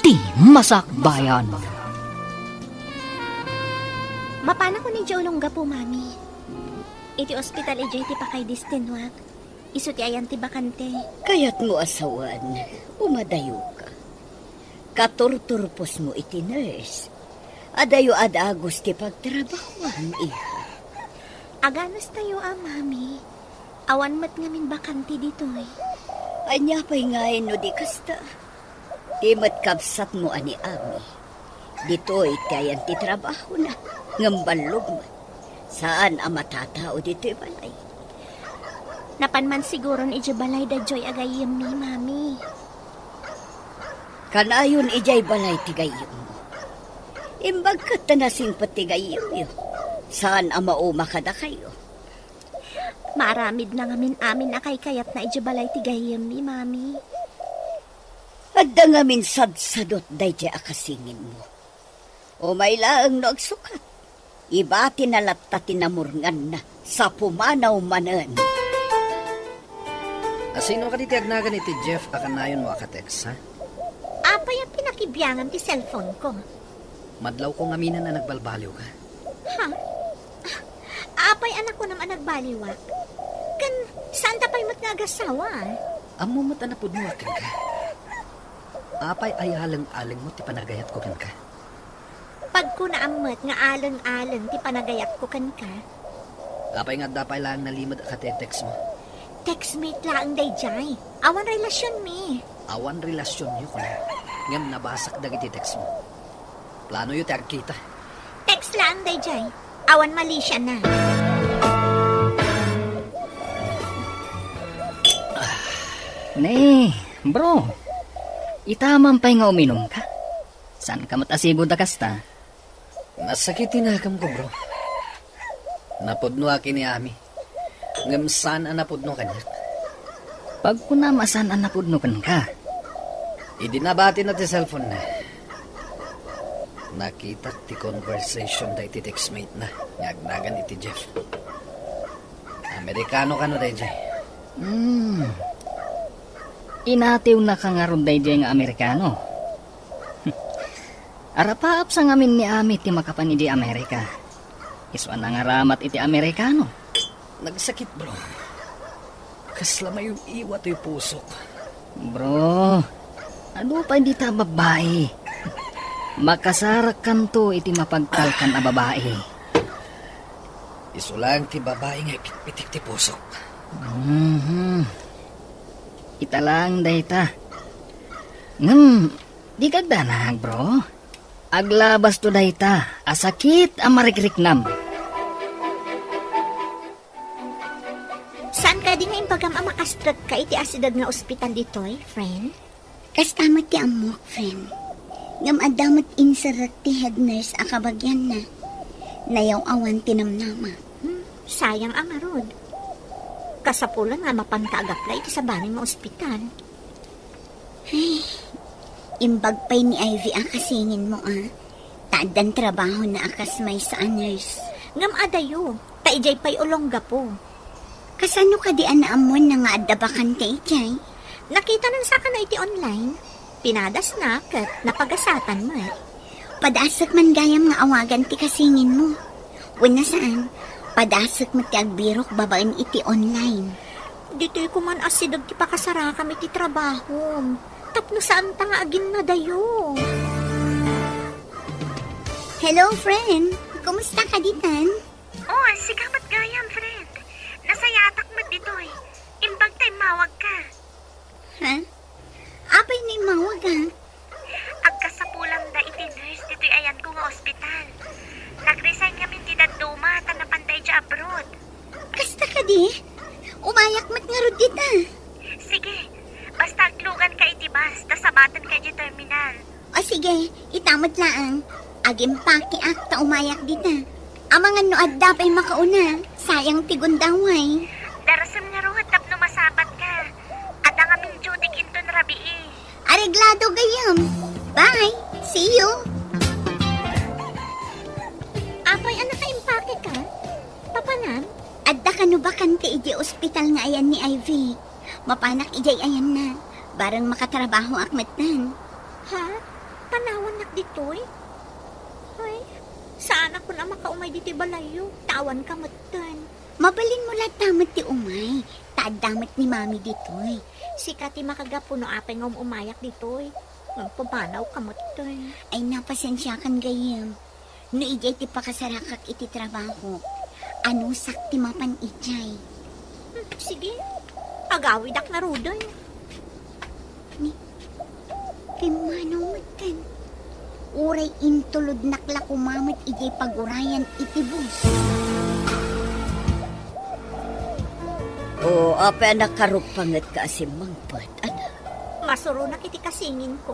ti masakbayan. Mapana ko ni Jolongga po, mami. Iti ospital ejay ti pakay distinwag. Isu ti ayan ti bakante. Kaya't mo asawan, umadayo ka. Katurturpos mo iti nurse. Adayo adagos ti pagtrabahuan, iha. Aganos tayo, mami. Awan mat ngamin bakante dito eh. Anya pa'y ngayon no di kasta. Di mat kapsat mo ani ami. Dito iti ayan ti trabaho na. Ngambalog man. Saan ang matatao dito'y balay? Napanman siguro ni iti balay da joy agayim ni, mami. Kanayon ijay balay tigayim mo. Imbag ka tanasing patigayim yo. Saan ang mauma kada kayo? Maramid na ngamin amin akay kayat na iti balay tigayim ni, mami. Adda ngamin sadsadot day di akasingin mo. O may laang nagsukat. Iba tinalatta tinamurngan na sa pumanaw manan. Sino ka di tiagnagan iti Jeff akanayon mo akatex, ha? Apay ang pinakibiyangan ti cellphone ko. Madlaw ko ngaminan na nagbalbaliw ka. Ha? Apay anak ko naman nagbaliwak. Kan, saan tapay mat nga agasawa? Amo matanapod mo akin ka. Apay ay alang-alang mo ti panagayat ko kan ka. Pag ko naamot nga alang-alang ti panagayat ko kan ka, Apay nga dapay lang nalimad akatetex mo. textmate lang day jay. Awan relasyon mi. Awan relasyon niyo ko na. Ngam nabasak dagiti text mo. Plano yu ti agkita. Text lang day jay. Awan mali siya na. Ne, bro. Itaman pa'y nga uminom ka. San ka matasibo da kasta? Nasakitin akam ko, bro. Napudno akin ni Ami. Ngam saan ang napudno kanya. Pag kunamasan ang napudnukan ka. Idinabati na ti cellphone na. Nakita ti conversation da iti textmate na. Ngagnagan iti Jeff. Amerikano ka no, Dayjay. Inatiw na ka nga ron dayjay nga Amerikano. Arapaap sa ngamin ni Ami ti makapan iti Amerika. Iswa na nga ramat iti Amerikano. Nagsakit, bro. Kaslamay yung iwat yung pusok. Bro, ano pa hindi ta babae? Makasarak kanto iti mapagkalkan a babae. Isulang ti babae nga ipitpitik ti pusok. Ita lang dayta. Di kagdanag, bro. Aglabas to dayta. Asakit ang marikriknam. Saan ka di nga impagam ang makastrat ka iti asidad nga ospital dito friend? Kastamot ti amok, friend. Ngam adamot insarat ti head nurse akabagyan na. Nayaw awan tinamnama. Sayang ang arod. Kasapulan nga mapankaagapla iti sa baning nga ospital. Imbag pa'y ni Ivy akasingin mo, Taadan trabaho na akas may sa nurse. Ngam adayo, taijay pa'y ulongga po. Kasano ka di anaamon na nga adabakan ti ijay? Nakita nang saka na iti online. Pinadas na kat napagasatan mo Padasak man gayam nga awagan ti kasingin mo. Wala saan, padasak mo ti agbirok babaen iti online. Dito'y kuman asidag ti pakasara kami ti trabaho. Tapno saan ta nga agin na dayo. Hello, friend. Kumusta ka ditan? Oh, sigamat gayam, friend. Nasayatak mo dito'y. Imbag tayo mawag ka. Ha? Apay ni mawag, Agkasapulang da iti nurse dito'y ayan ko nga ospital. Nag-resign kami ti daduma ta napanday dya abroad. Kasta ka di? Umayak mat nga rod dita. Sige, basta aglugan ka iti bus, ta sabatan ka di terminal. O sige, itamad laang. Agim paki ta umayak dita. Amangan no adda pa'y makauna. Sayang tigundaway. Darasam nga rohat tapno masabat ka. At ang aming judik inton rabii. Areglado gayam. Bye. See you. Apay anak ka-impake ka? Papanan? Adda ka no ba kanti iji ospital nga ayan ni Ivy? Mapanak ijay ayan na. Barang makatrabaho akmatan. Ha? panawan nak ditoy. Ay, saan ako na makaumay dito'y balayo? Tawan ka matan. Mabalin mo lang tamat ti umay. Taadamat ni mami ditoy. Sika ti makagapuno apay nga umayak ditoy. Magpapanaw ka matan. Ay napasensya kan gayam. No ijay ti pakasarakak iti trabaho. Ano sakti mapan ijay. Sige, agawid ak na rudoy. Kimano matan. Uray intulod nakla kumamat ijay pagurayan iti bus. O, apa anak karupangat ka asimangpat, anak. Masuro na kiti kasingin ko.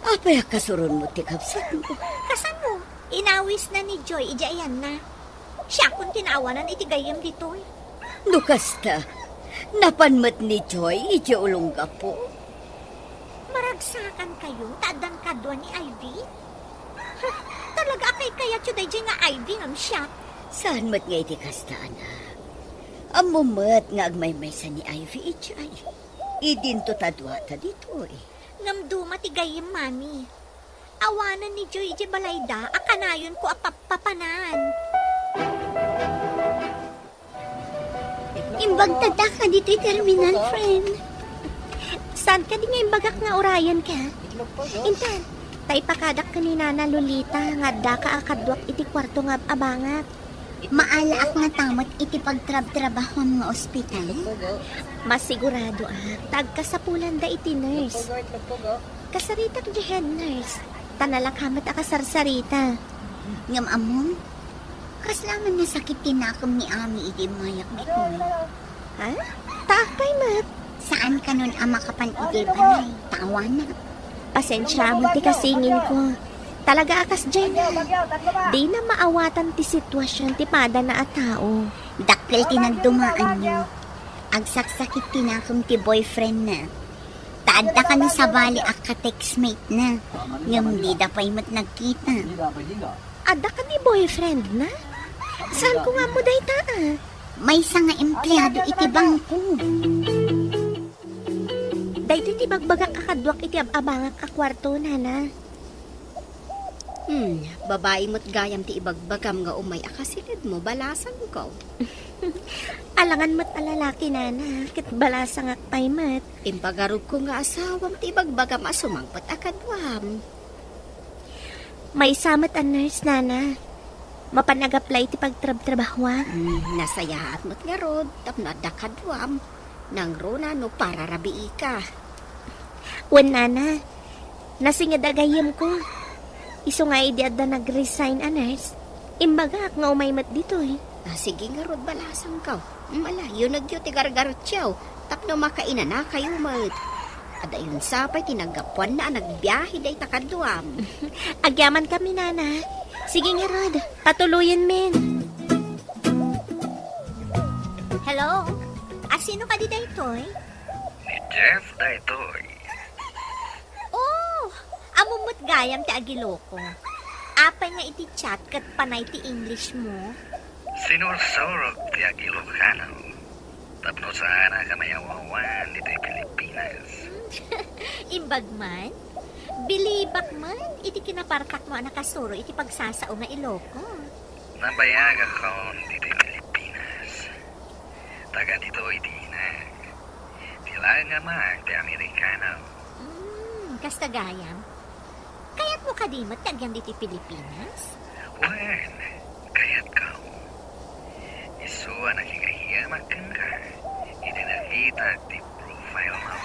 Apa ya kasurun mo ti kapsat mo? Kasan mo? Inawis na ni Joy, ijayan na. Siya kung tinawanan itigayam ditoy. Lukas ta. Napanmat ni Joy, iti ulong ka po. Maragsakan kayo, tadang kadwa ni Ivy? Talaga kay kaya tsuday dyan nga Ivy ngam siya. Saan mat nga iti kasta, anak? Amumat nga agmay-may sa ni Ivy ijay. Idin to tadwata dito eh. Ngam duma tigayam, mami. Awanan ni Joy iti balayda, akanayon ko apapapanan. Imbag tada ka dito'y terminal, friend. Saan ka di nga imbagak nga orayan ka? Intan, tay pakadak ka ni Nana Lolita, nga da ka akadwak iti kwarto nga abangat. Maalaak nga tamat iti pagtrab-trabaho nga ospital. Masigurado tagkasapulan da iti nurse. Kasarita di head nurse. Tanalakamat akasarsarita. Ngam amon, kaslaman na sakit tinakam ni Ami iti mayak ditoy. Ha? Taakpay mat. Saan ka nun ama kapan iti banay? Tawa na. Pasensya mo ti kasingin ko. Talaga akas dyan na. Di na maawatan ti sitwasyon ti pada na a tao. Dakkel tinagdumaan nyo. Agsaksakit tinakam ti boyfriend na. Taadda ka na sa bali ak ka-textmate na. Ngam di da pa'y mat nagkita. Ada ka ni boyfriend na? Saan ko nga mo day taa? May isa nga empleyado iti bangko. Dahito iti bagbagak kakadwak iti abangak ka kwarto, Nana. Babae mo't gayam ti ibagbagam nga umay akasilid mo, balasan ko. Alangan mat alalaki, Nana. Kit balasang akpay mat. Impagarog ko nga asawam ti ibagbagam asumangpat akadwam. May samat ang nurse, Nana. Mapanag-apply ti pagtrab-trabahuan. Nasayahat mo't nga rod, tapno dakadwam. Nang rona no para rabii ka. Wan, Nana. Nasingadagayam ko. Iso nga idiada nag-resign a nurse. Imbagak nga umaymat dito eh. Sige nga rod balasang ka. Malayo nagyo ti gargarot siyaw. Tapno makainan na kayo mat. Ada yun sapay tinagapuan na nagbiyahe day takadwam. Agyaman kami, Nana. Sige nga, Rod. Patuluyan, men. Hello? Sino ka di daytoy? Ni Jeff daytoy. Oh, amumot gayam ti agiloko. Apay nga iti chat kat panay ti English mo. Sinursurog ti Ilocano. Tapno sana ka mayawawan dito'y Pilipinas. Imbagman? Bilibak man, iti kinapartak mo nakasuro iti pagsasao nga Iloko. Nabayag ako dito'y Pilipinas. Taga dito'y dinag. Tila nga mag ti Amerikano. Kasta gayam. Kaya't mo kadimot tagyang diti Pilipinas? Wen, kaya't ka. Isuwa nakikahiyamak ka. Itinakita ti profile mo.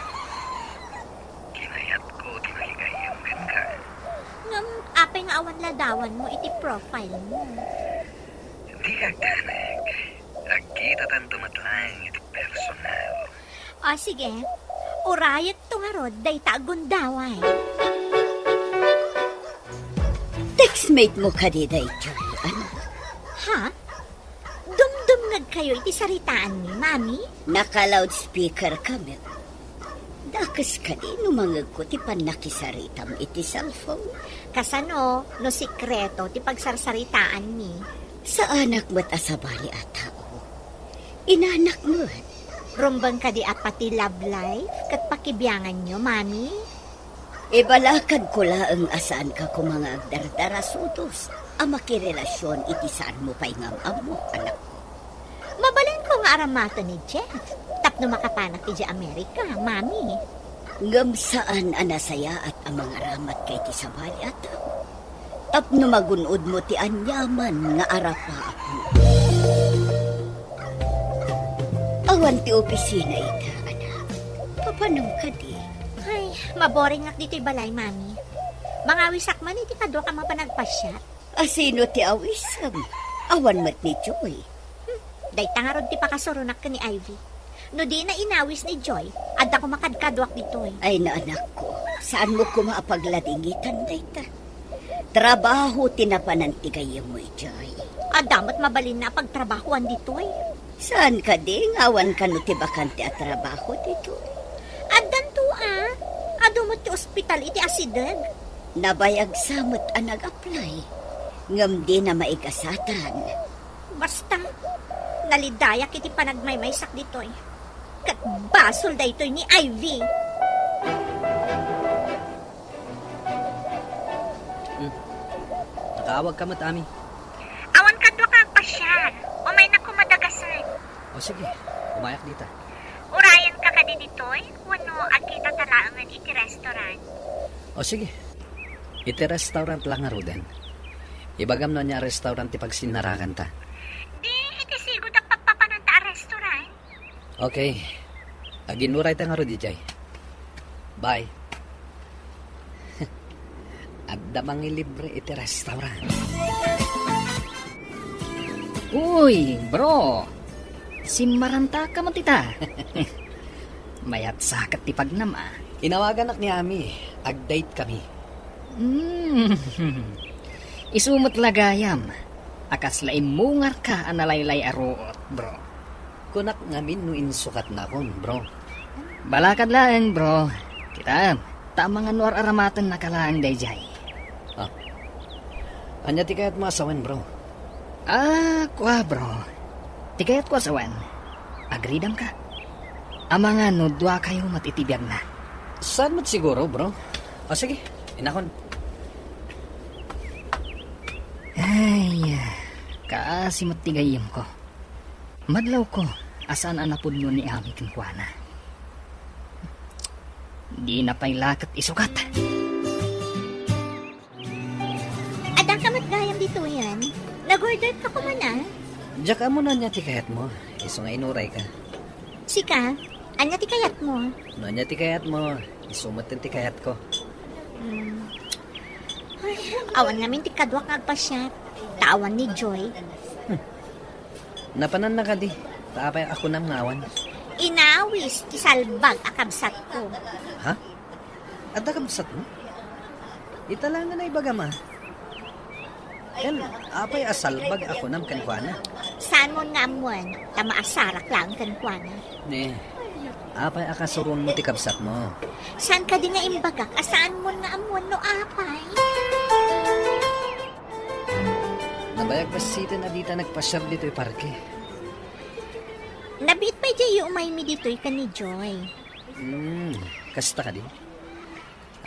Kinayat ko ti nakikahiyamak ka. Ngam, apay nga awan ladawan mo iti profile mo. Di ka ganag. Agkita tanto matlang iti personal. O sige, urayat to nga rod, day tagundaway. Textmate mo ka di day, Joy. Ano? Ha? Dumdumngag kayo iti saritaan ni Mami? Naka-loudspeaker kami. Dakas ka di numangag ko ti panakisaritam iti cellphone. Kasano, no sikreto, ti pagsarsaritaan ni. Sa anak mo't asabali atao. Inanak mo't. Rumbang ka di at pati love life, kat pakibiyangan nyo, Mami? Ibalakad ko laang asaan ka ko mga agdardarasutos. Ang makirelasyon iti saan mo pa'y ngam-amo, anak ko. Mabalin ko nga aramata ni Jeff. Tapno makapanak ti Amerika, mami. Ngam saan anasaya at ang mga ramat kay ti sabali at tapno magunod mo ti anyaman nga arapa ako. Awan ti opisina ita, anak. Papanong ka di? Ay, maboring nga dito'y balay, mami. Mga wisak man, iti kadwa ka mapanagpasya. Asino ti awisam? Awan mat ni Joy. Day tangarod ti pakasurunak ka ni Ivy. No di na inawis ni Joy, adda ko makadkadwak dito'y. Ay na anak ko, saan mo ko maapagladingitan dayta? Trabaho tinapanan ti kayo mo, Joy. Adamat mabalin na pagtrabahoan dito'y. Saan ka di? Ngawan ka no ti bakante at trabaho dito? Addan to adumot ti ospital iti asideg. Nabayag samot ang nag-apply. Ngam di na maigasatan. Basta, nalidayak iti panagmaymaysak dito'y. Kat basol da ito'y ni Ivy. Nakawag ka mat, Ami. Awan kadwa ka agpasyal. Umay na kumadagasan. O sige, umayak dita. Urayan ka ka ditoy? Wano agkita talaangan iti restaurant. O sige, iti restaurant lang nga Ruden. Ibagam na niya restaurant ti pagsinarakan ta. Di, iti sigod ang pagpapananta a restaurant. Okay, aginuray ta nga ro DJ. Bye. At damang ilibre iti restaurant. Uy, bro. Simaranta ka mo tita. Mayat sakat ti pagnama. Inawagan nak ni Ami, ag-date kami. Isumot lagayam. Akas laim mungar ka analaylay aruot, bro. Kunak ngamin no insukat na kon, bro. Balakad lang, bro. Kita, tamang anwar aramatan na kalaan dayjay. Anya ti kayat mo asawan, bro. Kwa, bro. Tikayat ko asawan. Agridam ka. Amanga nudwa kayo matitibiyag na. Saan mo't siguro, bro? O sige, inakon. Ay, kaasimot tigayim ko. Madlaw ko, asaan anapod mo ni Ami kinkwana. Di na pa'y lakat isukat. Adang kamat gayam dito yan. Nag-order ka ko man Diyak mo na niya ti kayat mo. Iso nga inuray ka. Sika, anya ti kayat mo. No niya ti kayat mo. Isumot din ti kayat ko. Ay, awan namin ti kadwak agpasya. Tawan ni Joy. Napanan na ka di. Taapay ako nam ngawan. Inawis ti salbag akabsat ko. Ha? At nakabsat mo? Italangan na ibagama. Yan, apay asalbag ako nam kankwana. Saan mo nga amuan? Tamaasarak lang kankwana. Ne, apay akasurun mo ti kabsat mo. Saan ka di nga imbagak? Asaan mo nga amuan no apay? Nabayag pa sita na dita nagpasyar dito yung parke. Nabiit pa dyan yung umaymi dito'y ka ni Joy. Kasta ka di?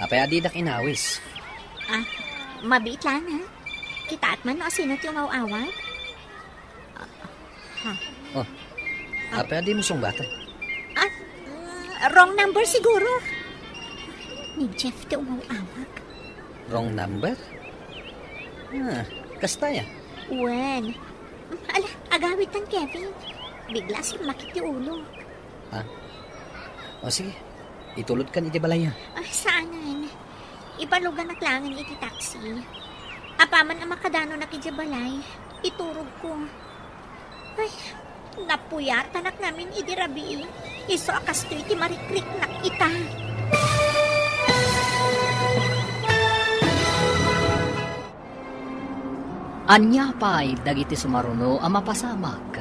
Apay adidak inawis. Mabiit lang ha? Kita at man no asino ti umawawag? Apay adi mo siyang bata. Wrong number siguro. Ni Jeff ti umawawag. Wrong number? Kasta ya. Wen. Ala, agawit tan Kevin. Bigla si makiti ulo. O sige, itulod ka ni di balaya. Ay, saanan? Ibalugan na klangan iti taxi. Apaman ang makadano na kijabalay. Iturog ko. Ay, napuyat anak namin idirabi. Iso akas to iti marikrik nak ita. Anya pa'y dagiti sumaruno ang mapasamak.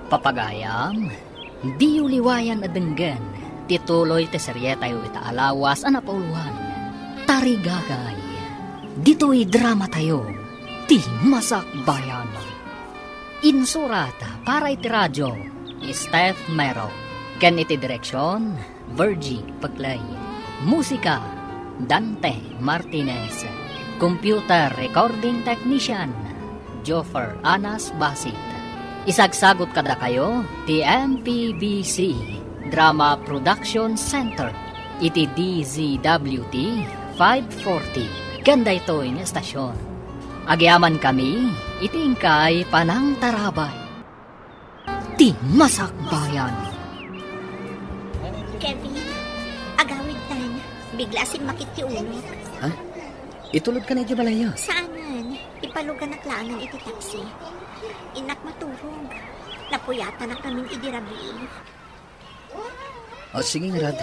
Papagayam, di uliwayan adenggan. Tituloy te seryeta yu ita alawas anapauluhan. Tarigagay, dito'y drama tayo. Ti masak bayan. Insurata para iti radyo, Steph Mero. Ken iti direksyon, Virgie Paglay. Musika, Dante Martinez. Computer Recording Technician, Joffer Anas Basit. Isagsagot kada kayo, ti MPBC, Drama Production Center, iti DZWT 540. Ganda ito yung estasyon. Agyaman kami, itingkay panang tarabay. Ti Masakbayan. Kevin, agawid tan. Bigla sing makitiulog. Ha? Itulog ka na di balayo. Saanan? Ipalugan na klangan iti taxi. Inak maturog. Napuyatan na kaming idirabi. O sige nga Rod.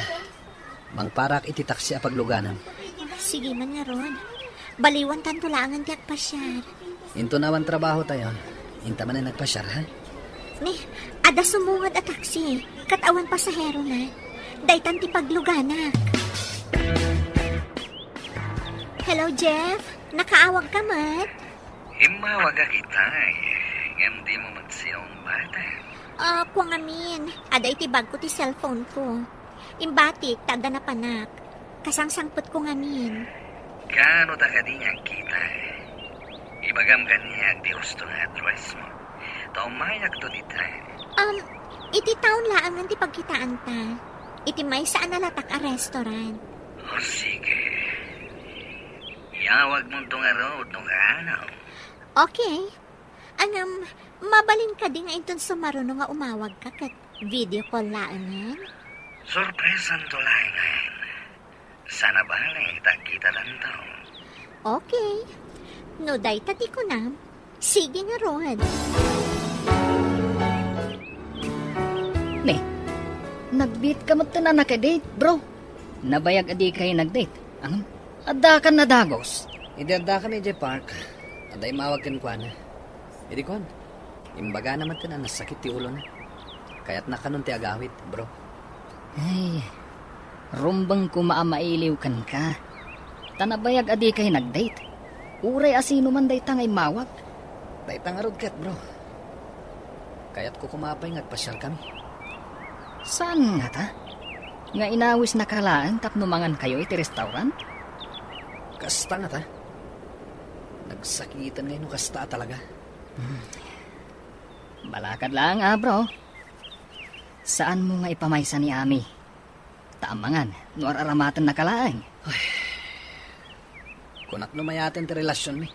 Mangparak iti taksi a pagluganan. Sige man nga ron. Baliwan tan tulangan tiyak pasyar. Into naman trabaho tayo. Inta man na nagpasyar ha? Ni, ada sumungad a taxi. Katawan pasahero na. Daytan ti pagluganak. Hello, Jeff. Nakaawag ka mat? Imawag ka kita ngam di mo magsinong bata. Kung amin. Ada iti bag ko ti cellphone ko. Imbatik, tada na panak. Kasangsangpot ko ngamin. Kano ta ka din ang kita ibagam ka niya di gusto nga address mo. Taumayak to dita. Iti taon laang ti pagkitaan ta. Iti may saan nalatak a restaurant. O sige. Yawag mo itong road nung ano. Okay. Mabalin ka din nga inton sumaruno nga umawag ka kat video call laangan. Sorpresan to laingan. Sana balay kita lang to. Okay. No, day tati ko na. Sige nga, Rod. Ne, nagbit ka mo na nakadate, bro. Nabayag adi kayo nagdate. Ang adda ka na dagos. Idada ka ni J Park. Aday mawag kan kuan. Idi kon. Imbaga naman ka na nasakit ti ulo na. Kaya't nakanon ti agawit, bro. Ay, rumbang kumaamailiw kan ka. Tanabayag adi kayo nagdate. Uray asino man day tangay mawag. Day tangarod ket, bro. Kaya't ko kumapay ngagpasyal kami. Saan nga ta? Nga inawis na kalaan tapnumangan kayo iti restaurant? Kasta nga ta. Nagsakitan ngayon kasta talaga. Balakad lang bro. Saan mo nga ipamaysa ni Ami? Taamangan, nuar aramatan na kalaan. Kunak numayatin ti relasyon mi.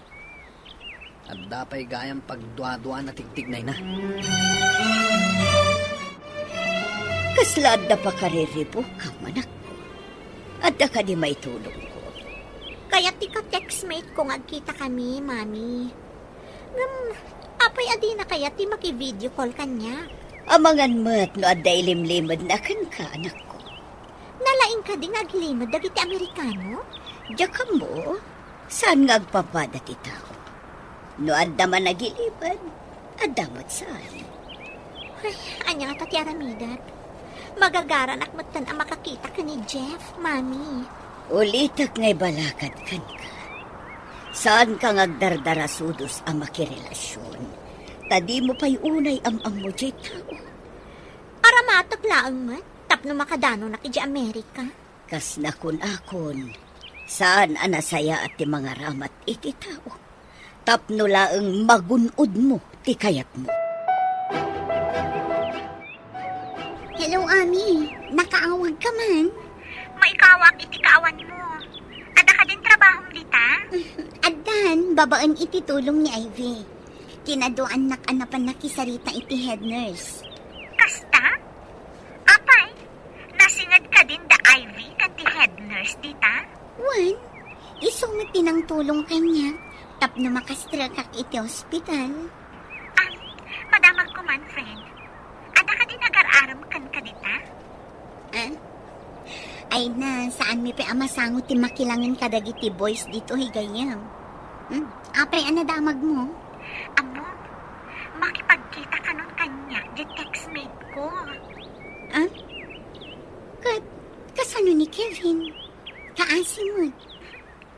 At dapay gayang pagdua-dua na tigtignay na. Kaslaad na pa kariribo ka, manak. At ka di may tulong ko. Kaya tika textmate ko agkita kami, mami. Apay adi na kaya ti maki-video call kanya. Amangan mo't no aday limlimad na kan ka, anak ko. Nalaing ka din aglimad dagiti Amerikano? Diya ka mo, saan nga agpapada ti tao? No adda man nagilibad, adamot saan. Ay, anya nga tati aramidat. Magagaran akmatan ang makakita ka ni Jeff, mami. Ulitak nga'y balakad kan ka. Saan ka ngagdardara sudos ang makirelasyon? Tadi mo pa'y unay am mo dyan tao. Aramatak laang mat, tapno makadano na kaya Amerika. Kas nakon-akon, saan anasaya at ti mga ramat iti tao? Tapno laang magunod mo ti kayat mo. Hello, Ami. Nakaawag ka man? Maikawag iti kaawan mo. Ada ka din trabahong dita? Adan, babaan iti tulong ni Ivy. Kinaduan nakanapan na kisarita iti head nurse. Kasta? Apay, nasingad ka din da Ivy kanti head nurse dita? Wan, isungit tinang tulong kanya. Tapno makastra kak iti hospital. Madamag ko man, friend. Ada ka din agar-aram kan ka dita? Ay na, saan mi pa amasangot ti makilangin kadagiti boys dito higayam. Apay anadamag mo? Amo, makipagkita ka nun kanya, di textmate ko. Kasano ni Kevin? Kaasimod.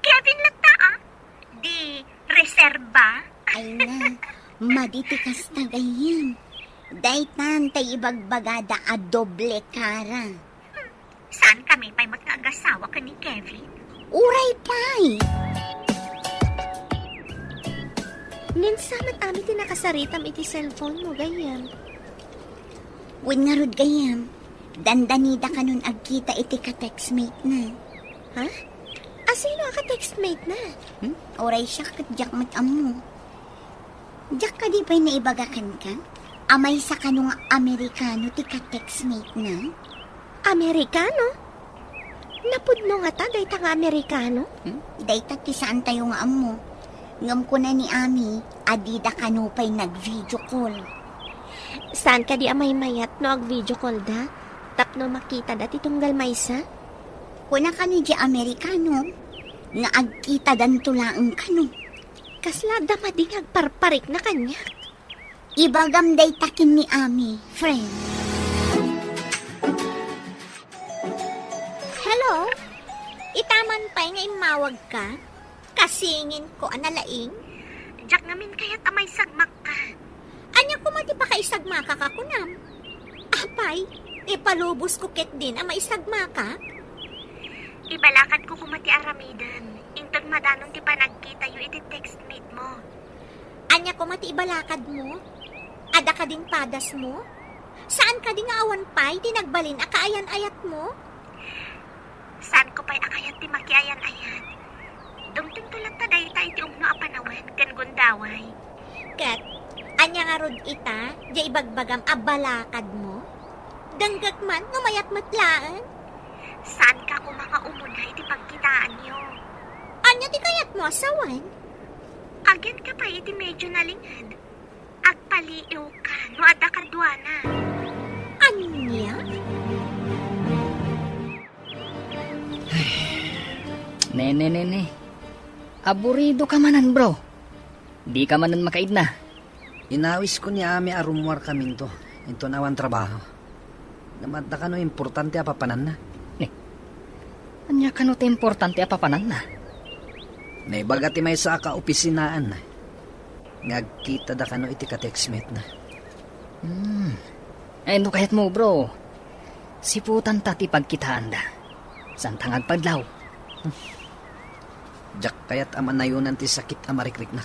Kevin lata di reserba. Ay na, maditikas na ganyan. Daytan tay ibagbagada a doble kara. Saan kami pa'y mag-agasawa ka ni Kevin? Uray pay. Ninsamat ami tinakasaritam iti cellphone mo, gayam. Wen nga rod gayam. Dandanida ka nun agkita iti ka-textmate na. Ha? Asino ka textmate na? Oray siya kadyak mo. Diyak ka di pa'y naibagakan ka? Amay sa kanong Amerikano ti ka-textmate na? Amerikano? Napudno nga ta, day ta nga Amerikano? Day ti saan tayo nga amo. Ngam ko na ni Ami, adida kano pa'y nag-video call. Saan ka di amay mayat no ag video call da? Tapno makita dati tunggal maysa? Kuna kano di Amerikano, nga agkita dan tulaang kano. Kasla damading agparparik na kanya. Ibagam day takin ni Ami, friend. Hello? Itaman pa'y nga imawag ka? Kasingin ko analaing? Jak ngamin kaya't amay sagmak ka. Anya ko mati pa kaisagma ka kakunam? Apay, ipalubos ko ket din ang maisagma ka? Ibalakad ko kumati aramidan. Intod madanong ti panagkita yu iti textmate mo. Anya ko mati ibalakad mo? Ada ka din padas mo? Saan ka din nga awan pay tinagbalin akaayan-ayat mo? Saan ko pa'y akayat ti makiayan-ayan? Dumting tulat ta dahi ta iti umno apanawan kan gundaway. Ket, anya nga rod ita, di ibagbagam abalakad mo? Danggag man, ngumayat matlaan? Saan ka kumakaumunay iti pagkitaan niyo? Anya ti kayat mo asawan? Agyan ka pa iti medyo nalingad. Agpaliiw ka no ada kadwana. Anya? Nene. Aburido ka manan, bro. Di ka manan makaid na. Inawis ko ni Ami arumwar kamin to. Ito nawan trabaho. Namadda ka no importante apapanan na. Anya ka no te importante apapanan na. Naibaga ti may sa ka-opisinaan na. Ngagkita da ka no iti ka-textmate na. Ay, no kayat mo, bro. Siputan ta ti pagkitaan da. Santang agpadlaw. Jak kayat amanayunan ti sakit amarikrik na.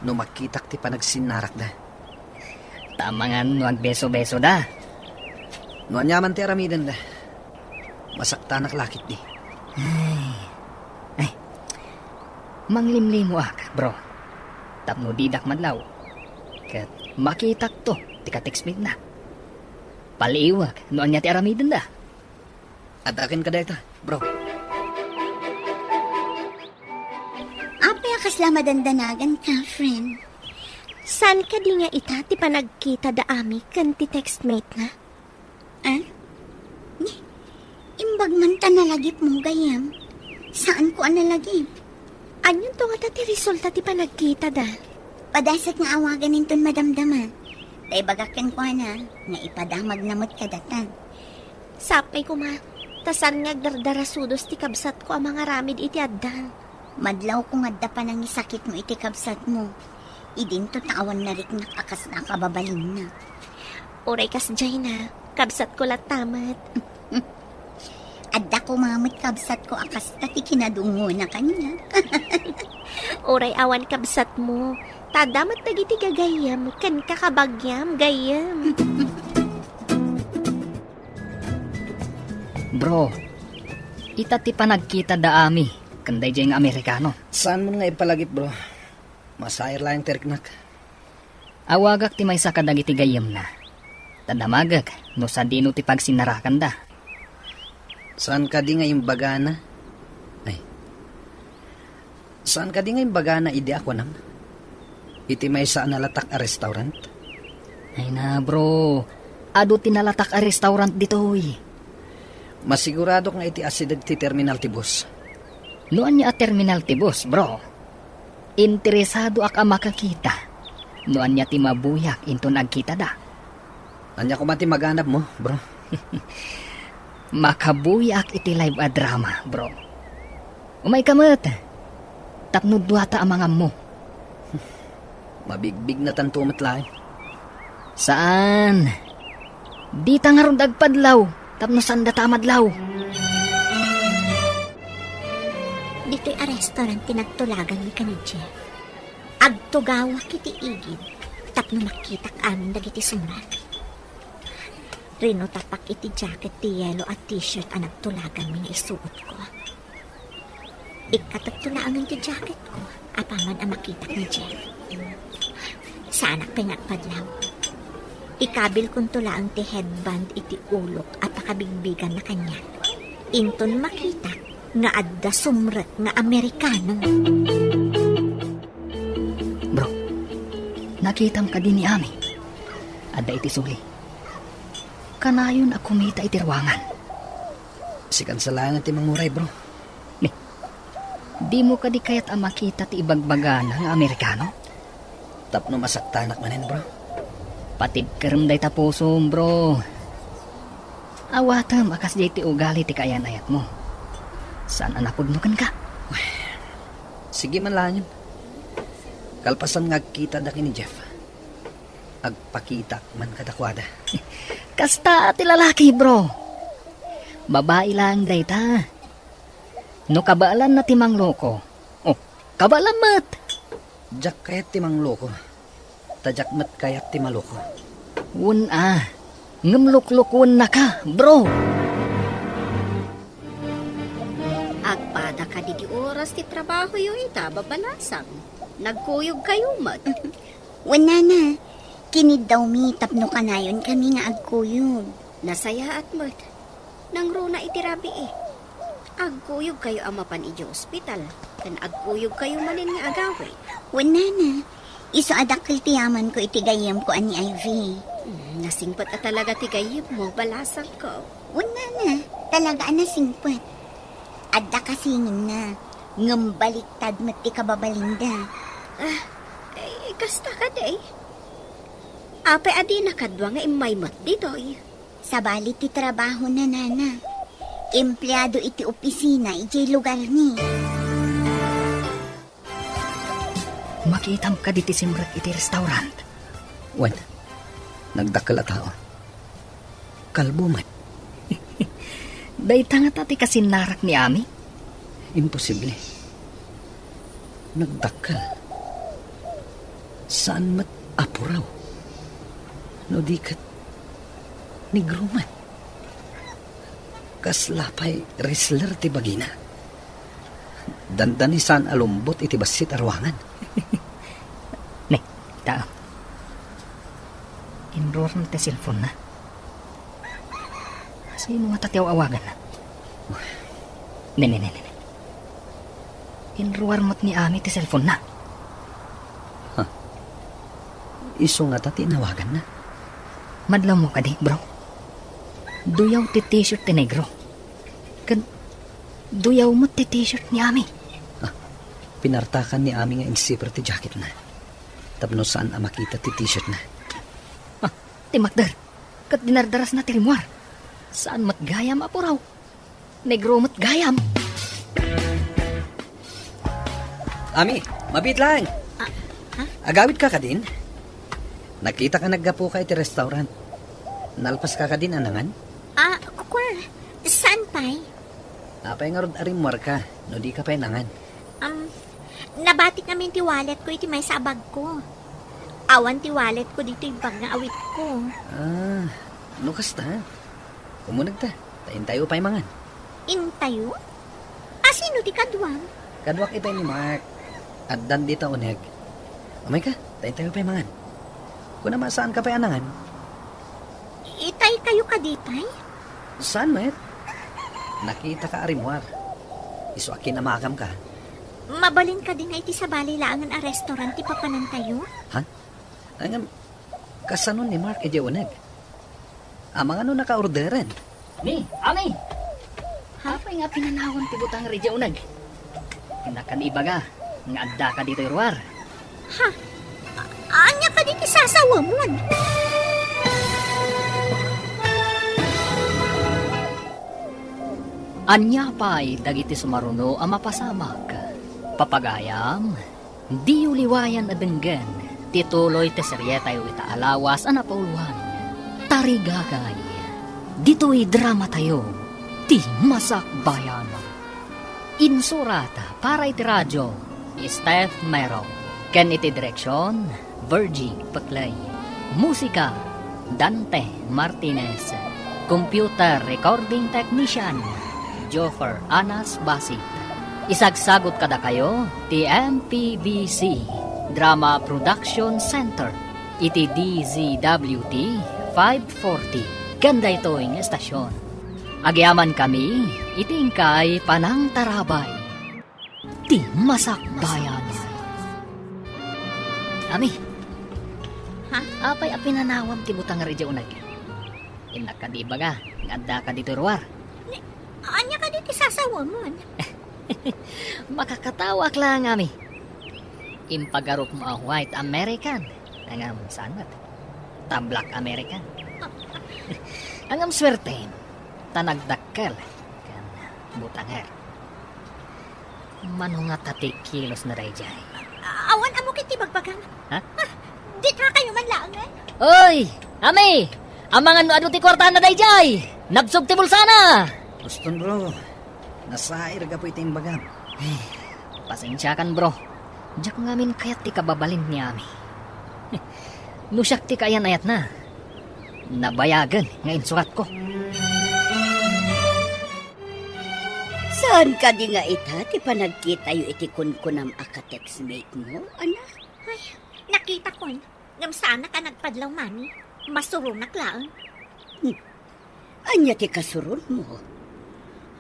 No makitak ti panagsinarak da. Tamangan no agbeso-beso da. No anyaman ti aramidan da. Masaktanak lakit di. Manglimlimo ak, bro. Tapno didak madlaw. Kat makitak to, ti ka-textmate na. Paliwag, no anya ti aramidan da. At akin ka deta, bro. Apay akasla madandanagan ka, friend. Saan ka di nga ita ti panagkita da ami kan ti textmate na? Imbag man ta nalagip mo gayam. Saan ko analagip? Anyon to nga ti resulta ti panagkita da? Padasat nga awagan ninton madamdama. Tay bagakan ko na, nga ipadamag namot ka datan. Sapay ko ma, tasan nga agdardarasudos ti kabsat ko ang mga ramid iti addan. Madlaw kung adda pa nang isakit mo iti kabsat mo. Idin to tawan na rik nakakas na kababalin na. Oray kas jay na, kabsat ko latamat. Adda ko mamit kabsat ko akas tati kinadungo na kanya. Oray awan kabsat mo, tadamat tagiti gagayam, kan kakabagyam, gayam. Bro, ita ti panagkita da ami, kanday jay nga Amerikano. Saan mo nga ipalagip, bro? Masayar lang yung teriknak. Awagak ti may sakadag iti gayam na. Tadamagak, no sa dino ti pagsinarakan da. Saan ka di nga yung bagana? Ay. Saan ka di nga yung bagana idi ako nam? Iti may sa nalatak a restaurant? Ay na bro, ado tinalatak a restaurant ditoy. Masigurado nga iti asidag ti terminal ti bus. Noan niya a terminal ti bus, bro. Interesado ak a makakita. Noan niya ti mabuyak into nagkita da. Anya ko mati maganap mo, bro. Makabuyak iti live a drama, bro. Umay kamot. Tapno duwata ang mga mo. Mabigbig na tantumat lang. Saan? Di ta nga ron dagpadlaw. Tapno sanda tamadlaw. dito'y a restaurant tinagtulagan ni ka ni Jeff. Agtugawa kiti igid, tapno makita amin dagiti sumrat. Rino tapak iti jacket ti yellow at t-shirt ang nagtulagan mi nga isuot ko. Ikatagtulangan ti jacket ko, apaman ang makita ni Jeff. Sana pinagpadlaw. Ikabil kong tulaang ti headband iti ulok at pakabigbigan na kanya. Inton makita nga adda sumrat nga Amerikano. Bro, nakitam ka din ni Ami. Adda iti suli. Kanayon ako kumita iti ruangan. Sikan sa langan ti manguray, bro. Di mo ka di kayat ang makita ti ibagbaga ng Amerikano? Tapno masaktanak manin, bro. Patid karam day tapusom, bro. Awatam akas di ti ugali ti kayan-ayat mo. Saan anapudnukan ka? Sige man lang yun. Kalpasan nga kita daki ni Jeff. Agpakita man kadakwada. Kasta ti lalaki, bro. Babae lang day ta. No kabaalan na timang loko. Oh, kabalamat. Jak kayat ti mangloko. Tajak mat kayat ti maloko. Wun ngamluklukun na ka, bro. Agpada ka di oras ti trabaho yung ita, babalasang. Nagkuyog kayo mat. Wala na. Kinid daw mi, tapno kanayon kami nga agkuyog. Nasaya at mat. Nang runa itirabi eh. Agkuyog kayo amapan iji ospital. Kan agkuyog kayo manin nga agaway. Wala na. Iso adakil tiyaman ko itigayam ko ani Ivy. Nasingpat at talaga tigayip mo, balasang ko. Wala na. Talaga na singpat. Adda kasingin na. Ngambaliktad mat ti kababalinda. Kasta ka day. Ape adi nakadwa nga imay mat ditoy. Sa balit ti trabaho na nana. Empleyado iti opisina iti lugar ni. Makitam ka diti simrat iti restaurant. Wan, nagdakkel a tao. Kalbo man. Day tanga tati kasinarak ni Ami. Imposible. Nagdakkel. Saan mat apuraw? No di kat negro man. Kaslapay wrestler ti bagina. Dandanisan alumbot iti basit arwangan. Ne, tao. Inroor na ti cellphone na. Sino nga tatiyaw awagan na? Ne. Inroor mo't ni Ami ti cellphone na. Iso nga tati nawagan na. Madlaw mo ka di, bro. Duyaw ti t-shirt ti negro. Duyaw mo ti t-shirt ni Ami. Pinartakan ni Ami nga insipper ti jacket na. Tapno saan ang makita ti t-shirt na. Ti makdar. Kat dinardaras na ti rimwar. Saan mat gayam apuraw? Negro mat gayam. Ami, mabit lang. Agawid ka din? Nakita ka naggapo ka iti restaurant. Nalpas ka din anangan? Kukur, saan pa'y? Napay nga rod arimwar ka, no di ka pa'y nangan. Nabatik namin ti wallet ko iti may sabag ko. Awan ti wallet ko dito yung bag nga awit ko. Ano kasta? Kumunag ta, tayin tayo pa'y mangan. Intayo? Sino ti kadwang? Kadwak itay ni Mark. At dan dita uneg. Umay ka, tayin tayo pa'y mangan. Kung naman saan ka pa'y anangan? Itay kayo kadipay? Saan, Met? Nakita ka arimwar. Iso akin na makam ka. Mabalin ka din nga iti sa balilaangan a restaurant ti papanan tayo? Ang kasanon ni Mark edi uneg. Amang ano naka-orderan? Ni, Ami! Hapay nga pinanawon ti butang redya unag. Kinakan ibaga, nga adda ka dito irwar. Anya ka di kisasawa mo? Anya pa'y dagiti sumaruno ang mapasamak. Papagayam, di uliwayan na denggan, tituloy te serye tayo itaalawas ang napauluhan. Tarigagay, dito'y drama tayo, ti masakbayan. Insurata para iti radyo, Steph Mero. Ken iti direksyon, Virgie Paclay. Musika, Dante Martinez. Computer recording technician, Joffer Anas Basit. Isagsagot kada kayo, ti MPBC Drama Production Center. Iti DZWT 540. Ganda ito yung estasyon. Agyaman kami, itingkay panang tarabay. Ti masakbayan. Ami. Ha? Apay apinanawam ti butang radyo unag. Inakadiba ka, nganda ka dito ruwar. Anya ka dito sasawa mo. Makakatawak lang ami. Impagarok mo ang white American. Angam sanat. Black American. Angam swerte. Tanagdakkel. Kan butanger. Manunga tati kilos na rayjay. Awan amo kiti bagbagang. Ha? Di ka kayo man lang eh. Oy! Ami! Ang mga ano ti kwarta na dayjay! Nabsog ti bulsana! Guston bro, nasair ka po ito yung bagam. Pasensya kan bro. Diyak ngamin kaya't ti kababalin ni Ami. Nusyak ti kayan ayat na. Nabayagan nga insurat ko. Saan ka di nga ita, ti panagkita yu iti kunkunam aka-textmate mo, anak? Ay, nakita ko eh. Ngam sana ka nagpadlaw mani. Masurunak lang. Anya ti kasurun mo?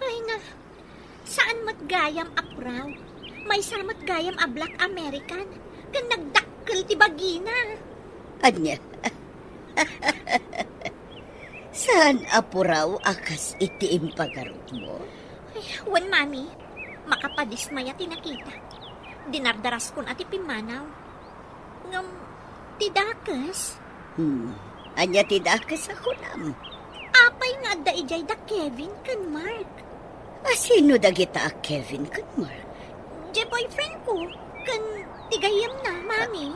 Ay nga. Saan matgayam apraw? May samat gayam a Black American. Kan nagdakkel ti bagina. Anya? Saan apuraw akas iti impagarot mo? Ay, wan mami. Makapadismaya tinakita. Dinardaras kon ati pimanaw. Ngam, tidakas. Anya ti dakas ako nam. Apay nga da ijay da Kevin kan Mark. Sino dagita a Kevin kan Mark? Je boyfriend ko. Kan tigayam na, mami.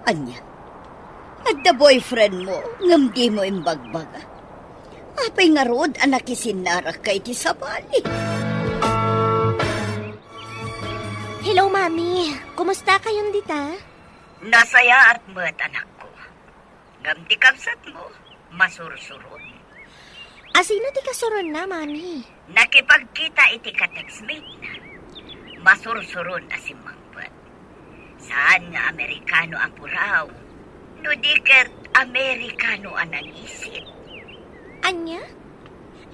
Anya? At the boyfriend mo, ngam di mo imbagbaga. Apay nga rod, anak isinarak kay ti sabali. Hello, Mami. Kumusta kayong dita? Nasaya at mo't anak ko. Ngam ti kapsat mo, masursurun. Sino ti kasuron na, Mami? Nakipagkita iti ka-textmate na. Masursurun asimangpet. Saan nga Amerikano ang puraw? No diket Amerikano ang nangisit. Anya?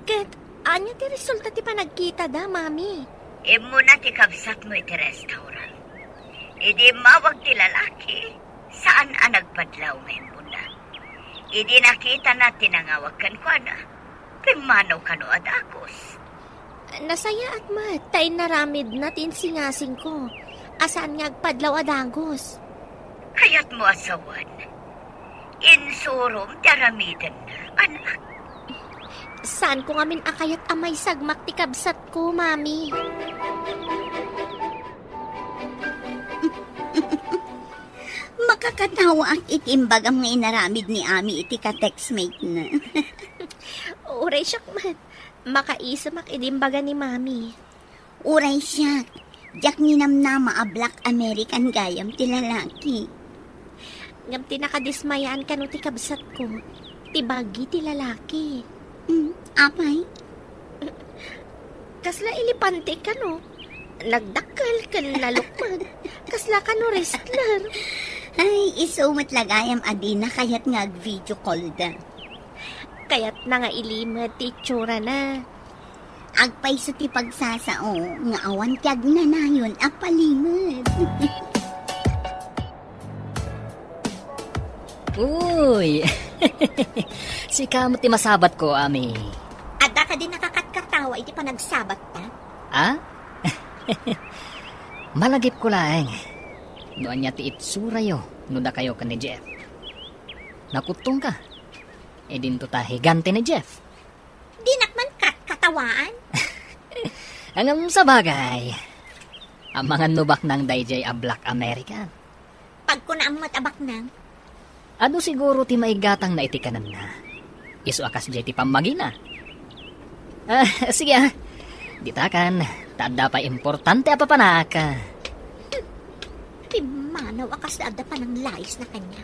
Ket, anya ti resulta ti panagkita da, Mami? Imo na ti kabsat mo iti restaurant. Idi mawag ti lalaki. Saan ang nagpadlaw ngayon mo na? Idi nakita na tinangawag kan kwa na. Pimanaw ka no adakos. Nasaya at mat, tay naramid na tinsingasing ko. Asaan nga agpadlaw adagos? Kaya't mo asawan. Insurom daramidan na, anak. Saan ko ngamin akayat amay sagmak ti kabsat ko, Mami? Makakatawa ang itimbag ang inaramid ni Ami iti ka-textmate na. Uray siyak mat. Makaisamak idimbaga ni Mami. Uray siya. Diyak ninamnama a Black American gayam ti lalaki. Ngam tinakadismayaan ka no ti kabsat ko. Tibagi ti lalaki. Apay? Kasla ilipante ka no. Nagdakal ka lalukman. Kasla ka no wrestler. Ay, isumat lagayam adina kaya't nga video call da. Kaya't na nga ilimad ti itsura na. Agpay sa ti pagsasao, nga awan tiyag na na yun, apalimad. Uy! Si kamot ti masabat ko, Ami. Adda ka din nakakatkatawa iti panagsabat ta. Ah? Malagip ko lang. Noan niya ti itsura yo, no da kayo ka ni Jeff. Nakutong ka. E din to ta higante ni Jeff. Di nakman katawaan. Ang sa bagay, ang mga nubak ng dayjay a Black American. Pag ko na amat abak nang, Ano siguro ti maigatang na iti kanan na. Isu akas jay ti pamagina. Sige Ditakan, tada pa importante apa panaka. Pimanaw akas da pa ng layas na kanya.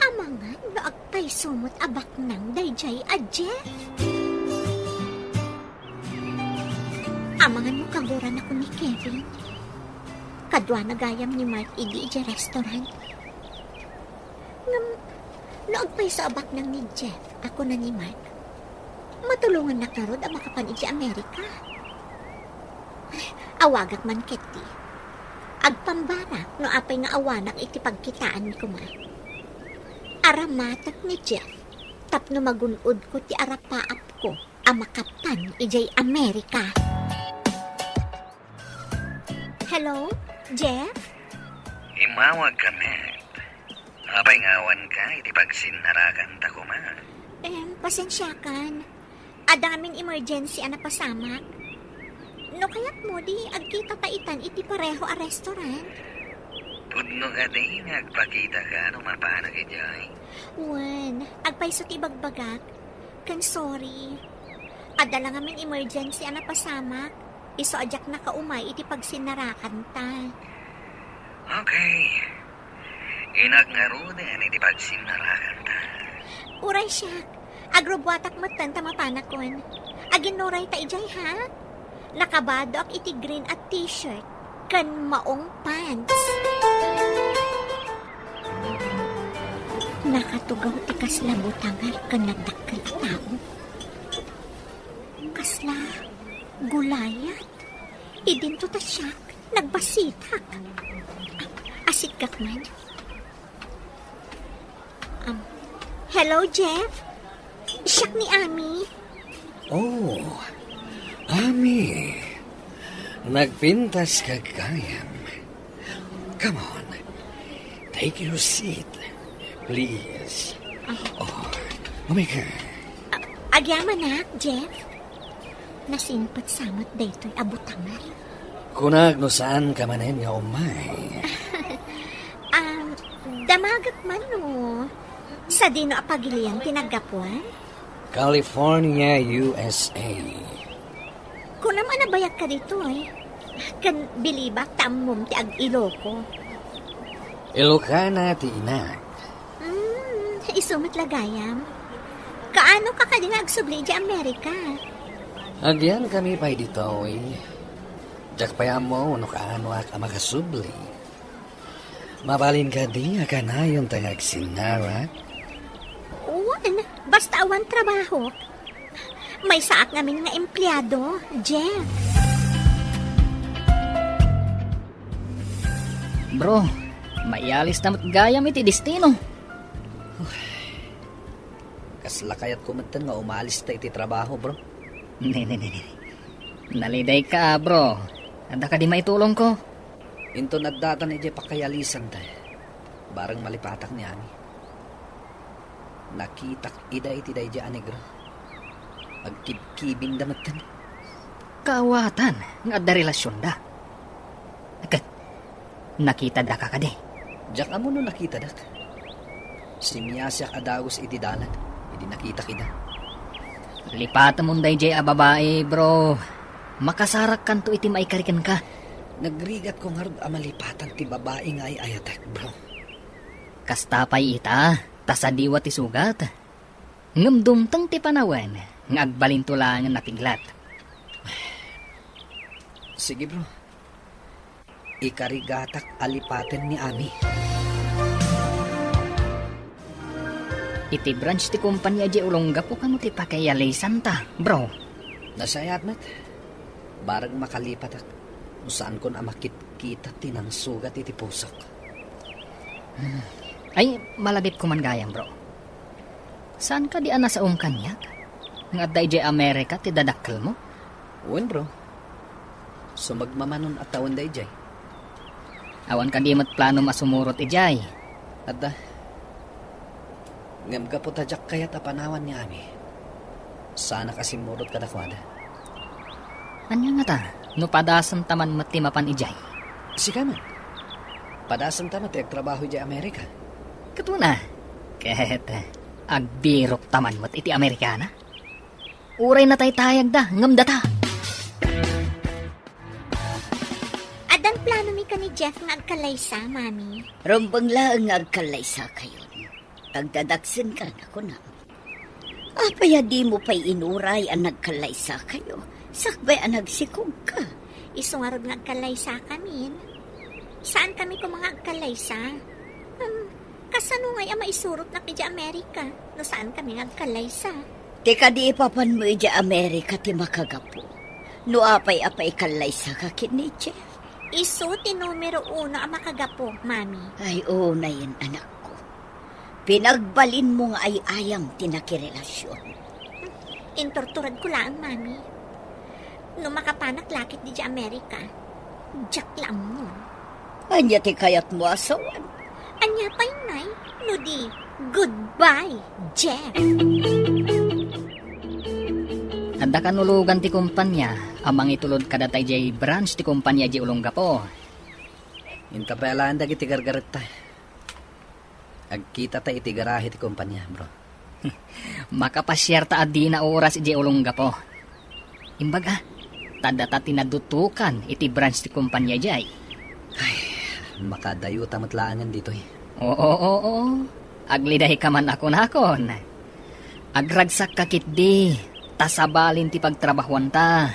Amangan no agpay sumot abak ng dayjay a Jeff. Amangan mo kaguran ako ni Kevin. Kadwa na gayam ni Mark idi ija restaurant. Ngam, no agpay sa abak ng ni Jeff, ako na ni Mark. Matulungan na karod ang makapan ija Amerika. Awagak man keti. Agpambara no apay nga awanak iti pagkitaan ko ma. Aramatak ni Jeff. Tapno magunod ko ti arapaap ko ang makapan ijay Amerika. Hello, Jeff? Imawag ka, Matt. Apay ngawan ka, iti pagsinarakan ta ko, ma. Pasensya kan. Adaming emergency ana pasamak. No kaya't mo di agkita taitan iti pareho a restaurant. Pudno ka din, agpakita ka, no mapanag ijay. Wen, agpaiso ti bagbagak. Kan sorry. Adala ngamin emergency ana pasamak. Iso ajak na kaumay iti pagsinarakan ta. Okay. Inak nga rude, iti pagsinarakan ta. Uray siya. Agrobwatak matan tamapanakon. Aginuray ta ijay ha? Nakabado ak iti green at t-shirt. Kan maong pants. Nakatugaw ti kasla butangar kan nagdakkel a tao. Kasla gulayat. Idinto ta siya. Nagbasitak. Asikak man. Hello, Jeff? Siyak ni Ami. Oh, Ami. Nagpintas ka kayam. Come on. Take your seat. Please. Oh, umika. Agyaman na, Jeff. Nasinpat samot daytoy abutangan. Kunag no saan ka manen nga umay. Damagat man no. Sa dino apagilian tinagapuan? California, USA. Kung naman nabayag ka dito kan bilibak tamom ti ag Iloko. Ilocana ti inak. Isumat lagayam. Kaano ka kading agsubli di Amerika? Agyan kami pa'y dito Jak pa mo no kaano ak makasubli. Mabalin ka di ka na yung tangag sinara. Uwan, basta awan trabaho. May saak namin nga empleyado, Jeff. Bro, maialis na gayam iti destino. Kaslakayat kumatan nga umalis ta iti trabaho, bro. Ne. Naliday ka, bro. Anda ka di maitulong ko. Into nagdatan iti pakayalisan ta. Barang malipatak ni Ani. Nakitak ida iti day di anegro. Agkibkibing damatan. Kaawatan, nga da relasyon da. Agad, nakita da ka kadi. Jak amo no nakita dak. Si Miyasyak adagos iti dalan. Idi nakita kida. Lipatan mo day jay a babae, bro. Makasarak kan to iti maikarikan ka. Nagrigat ko nga rod amalipatan ti babae nga ay ayatek, bro. Kastapay ita, tasadiwa ti sugat. Ngamdumtang ti panawan, nga agbalintulangan na tiglat. Sige, bro. Ikarigatak alipaten ni Ami. Iti branch ti kumpanya di ulongga po kamo ti pakayalisan ta, bro. Nasayat mat. Barang makalipatak. Saan kon amakit-kita tinang sugat iti pusok. Ay, malabit ko man gayam, bro. Saan ka di ana sa kanyak? Nga day di Amerika ti dadakkel mo? Uwan, bro. So magmamanon at tawan day jay. Awan ka di mat plano masumurot ijay. Adda. Ngam ka po tadyak kayat apanawan ni Ami. Sana kasi murot ka dakwada. Anya nga ta? No padasan taman matimapan ijay. Sika man. Padasan tamat trabaho di Amerika. Katuna. Kahit agbirok taman mat iti Amerikana. Uray na taytayag da, ngam data. Adan plano mi ka ni Jeff nga agkalaysa, mami. Rombang lang nga agkalaysa kayo. Tagdadaksin ka na ko na. Apaya di mo pa'y inuray ang nagkalaysa kayo. Sakbay ang nagsikog ka. Isungarod nga agkalaysa kamin. Saan kami ko mga agkalaysa? Kasano nga'y ama isurot na kidya Amerika? No saan kami nga agkalaysa? Teka di ipapan mo ija Amerika ti makagapo. No apay-apay kalaysa ka kini Jeff. Isu ti numero 1 ang makagapo, mami. Ay, oo na yun, anak ko. Pinagbalin mo nga ay ayam tinakirelasyon. Intorturad ko lang, mami. No makapanak lakit di Amerika, jak lang mo. Anya ti kayat mo asawan. Anya pa'y nay, no di, goodbye, Jeff. Adda kanulugan ti kumpanya, amang itulod kadatay jay branch ti kumpanya jay Olongapo. Intapalaan dagi ti gargaret ta. Agkita ta iti garahe ti kumpanya, bro. Makapasyar ta adi na oras jay Olongapo. Imbaga, tadata tinadutukan iti branch ti kumpanya jay. Makadayo tamatlaangan dito eh. Oo. Agliday ka man ako nakon. Agragsak kakit di. Tasabalin ti pagtrabahuan ta.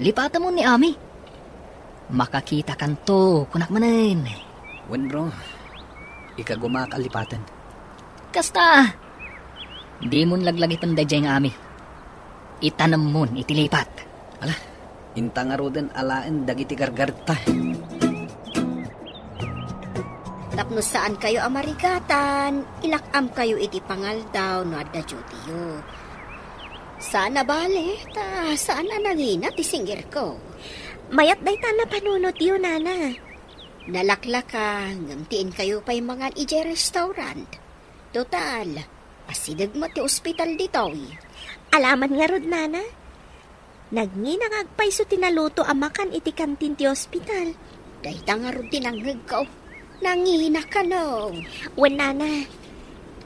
Lipata mo ni Ami. Makakita kanto, kunak manen. Wen bro, ikagumakalipatan. Kasta, di mon laglagitan da jay nga Ami. Itanam mon itilipat. Ala, intang aroden alaen dagiti gargarta. Tapno saan kayo amarigatan, ilakam kayo iti pangaldaw no adda jutiyo. Sana bale, saan na nangina ti singgir ko? Mayat day ta na panunot yun, nana. Nalaklaka, ngamtiin kayo pa'y mga ije restaurant. Total, asidag mo ti ospital dito eh. Alaman nga rod, nana. Nagninangagpay so tinaluto amakan iti kantin ti ospital. Dahita nga rin tinanggag ka. Nangihina ka no. Wen, nana.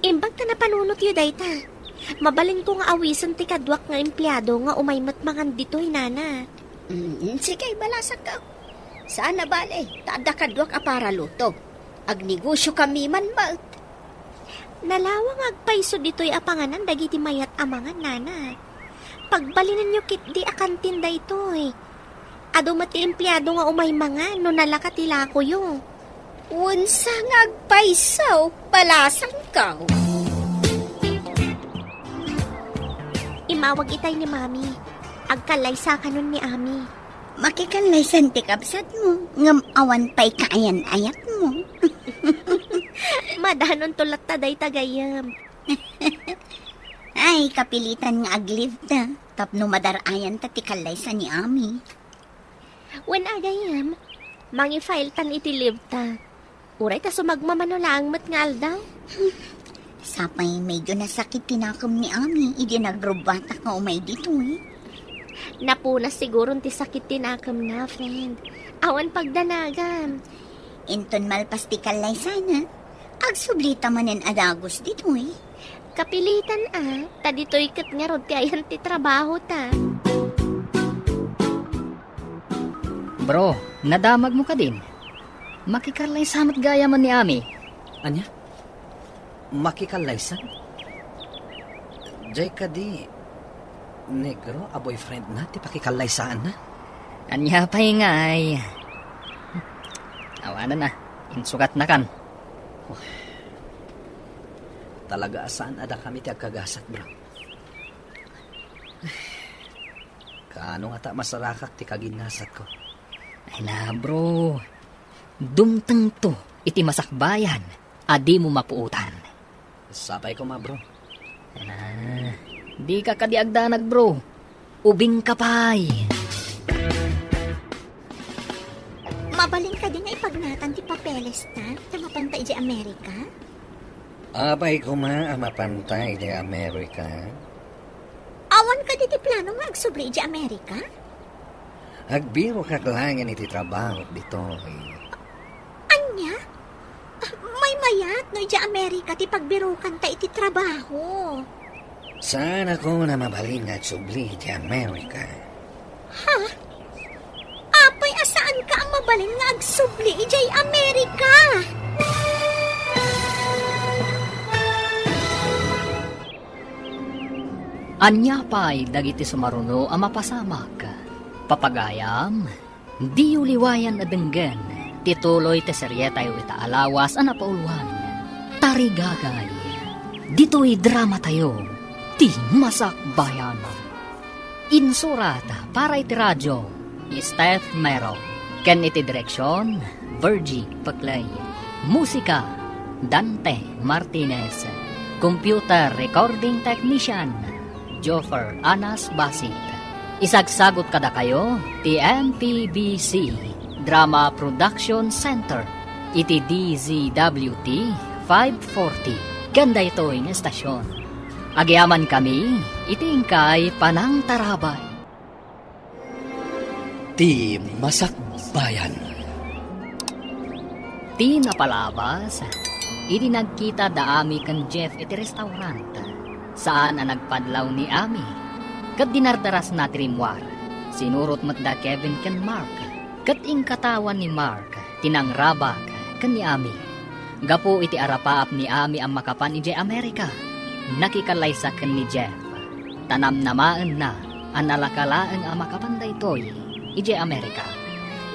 Imbag ta na panunot yun, dayta. Mabalin ko nga awisan ti kadwak nga empleyado nga umaymat mangan dito'y, nana. Sige, balasak ka. Saan na bale? Tada kadwak apara luto. Agnegosyo kami man ba? Nalawang agpaiso dito'y apanganan dagiti mayat amangan, nana. Pagbalinan nyo kit di akantin da ito'y. Ado mati empleyado nga umay mangan no nalakatila ko yung. Unsa nga agpaisaw, balasang ka. Imawag itay ni mami. Agkalaysa ka nun ni Ami. Makikanlaysan ti kapsat mo. Ngam awan pa'y kaayan-ayat mo. Madanon tulat ta day tagayam. Ay, kapilitan nga aglive ta. Tapno madarayan ta ti kalaysa ni Ami. When agayam, mangi-file tan iti live ta. Uray ta sumagmamanolang mat nga aldaw. Sapay medyo nasakit tinakam ni Ami. Idi nagrubata ka umay dito eh. Napunas siguro ti sakit tinakam na, friend. Awan pagdanagan. Inton malpas ti kalaysa na. Agsublita manen adagos dito eh. Kapilitan ta dito'y kat nga rod ti ayan ti trabaho ta. Bro, nadamag mo ka din. Makikarlay samat gaya man ni Ami. Anya? Makikalaysan? Jay ka di, negro, a boyfriend na, ti pakikalaysaan na. Anya pa'y ngay. Awanan na, insukat na kan. Talaga saan ada kami ti agkagasat, bro. Kaano nga ta masarakak ti kaginasat ko. Ay na bro, dumteng to iti masakbayan, adi mo mapuutan. Sapay ko ma, bro. Ay na, di ka kadiagdanag bro, ubing kapay. Mabalin ka din nga ipagnatan ti papeles ta. Tamapantay di Amerika. Abay ko ma, mapantay di Amerika. Awan ka di ti plano nga agsubli di Amerika. Agbiro kaglangan iti trabaho dito. Anya? May mayat no di Amerika ti pagbirukan ta iti trabaho. Saan ako na mabalin nga subli di Amerika? Apay, asaan ka ang mabalin nga agsubli ijay Amerika? Anya pa'y dagiti sumaruno ang mapasamak. Papagayam, di uliwayan na denggan, tituloy te seryeta yu itaalawas ang napauluan. Tarigagay, dito'y drama tayo, ti masak bayan. Insurat para iti radyo, Steph Mero. Ken iti direksyon, Virgie Paclay. Musika, Dante Martinez. Computer Recording Technician, Joffer Anas Basit. Isagsagot kada kayo, ti MPBC Drama Production Center, iti DZWT 540. Ganda ito yung estasyon. Agyaman kami, iti ingkay Panang Tarabay. Ti Masakbayan. Ti napalabas, iti nagkita da Ami kan Jeff iti restaurant, saan ang nagpadlaw ni Ami. Kat dinardaras na trimwar, sinurot mat da Kevin kan Mark, kat katawan ni Mark, tinangrabak kan ni Ami. Gapo iti arapaap ni Ami ang makapan iti Amerika, nakikalaysa kan ni Jeff. Tanam namaan na, ang nalakalaan ang makapan da ito'y iti Amerika.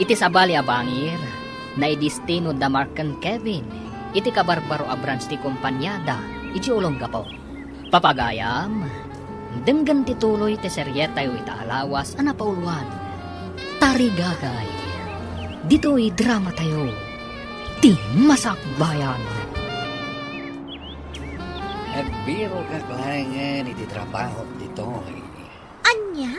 Iti sabali abangir, na idistino da Mark kan Kevin, iti kabarbaro a branch ti kumpanyada, iti ulong gapo. Papagayam, denggan tituloy ti seryeta yu itaalawas ang napauluan. Tarigagay, dito'y drama tayo, ti masakbayan. Nagbiro ka klangan iti trabaho dito. Anya?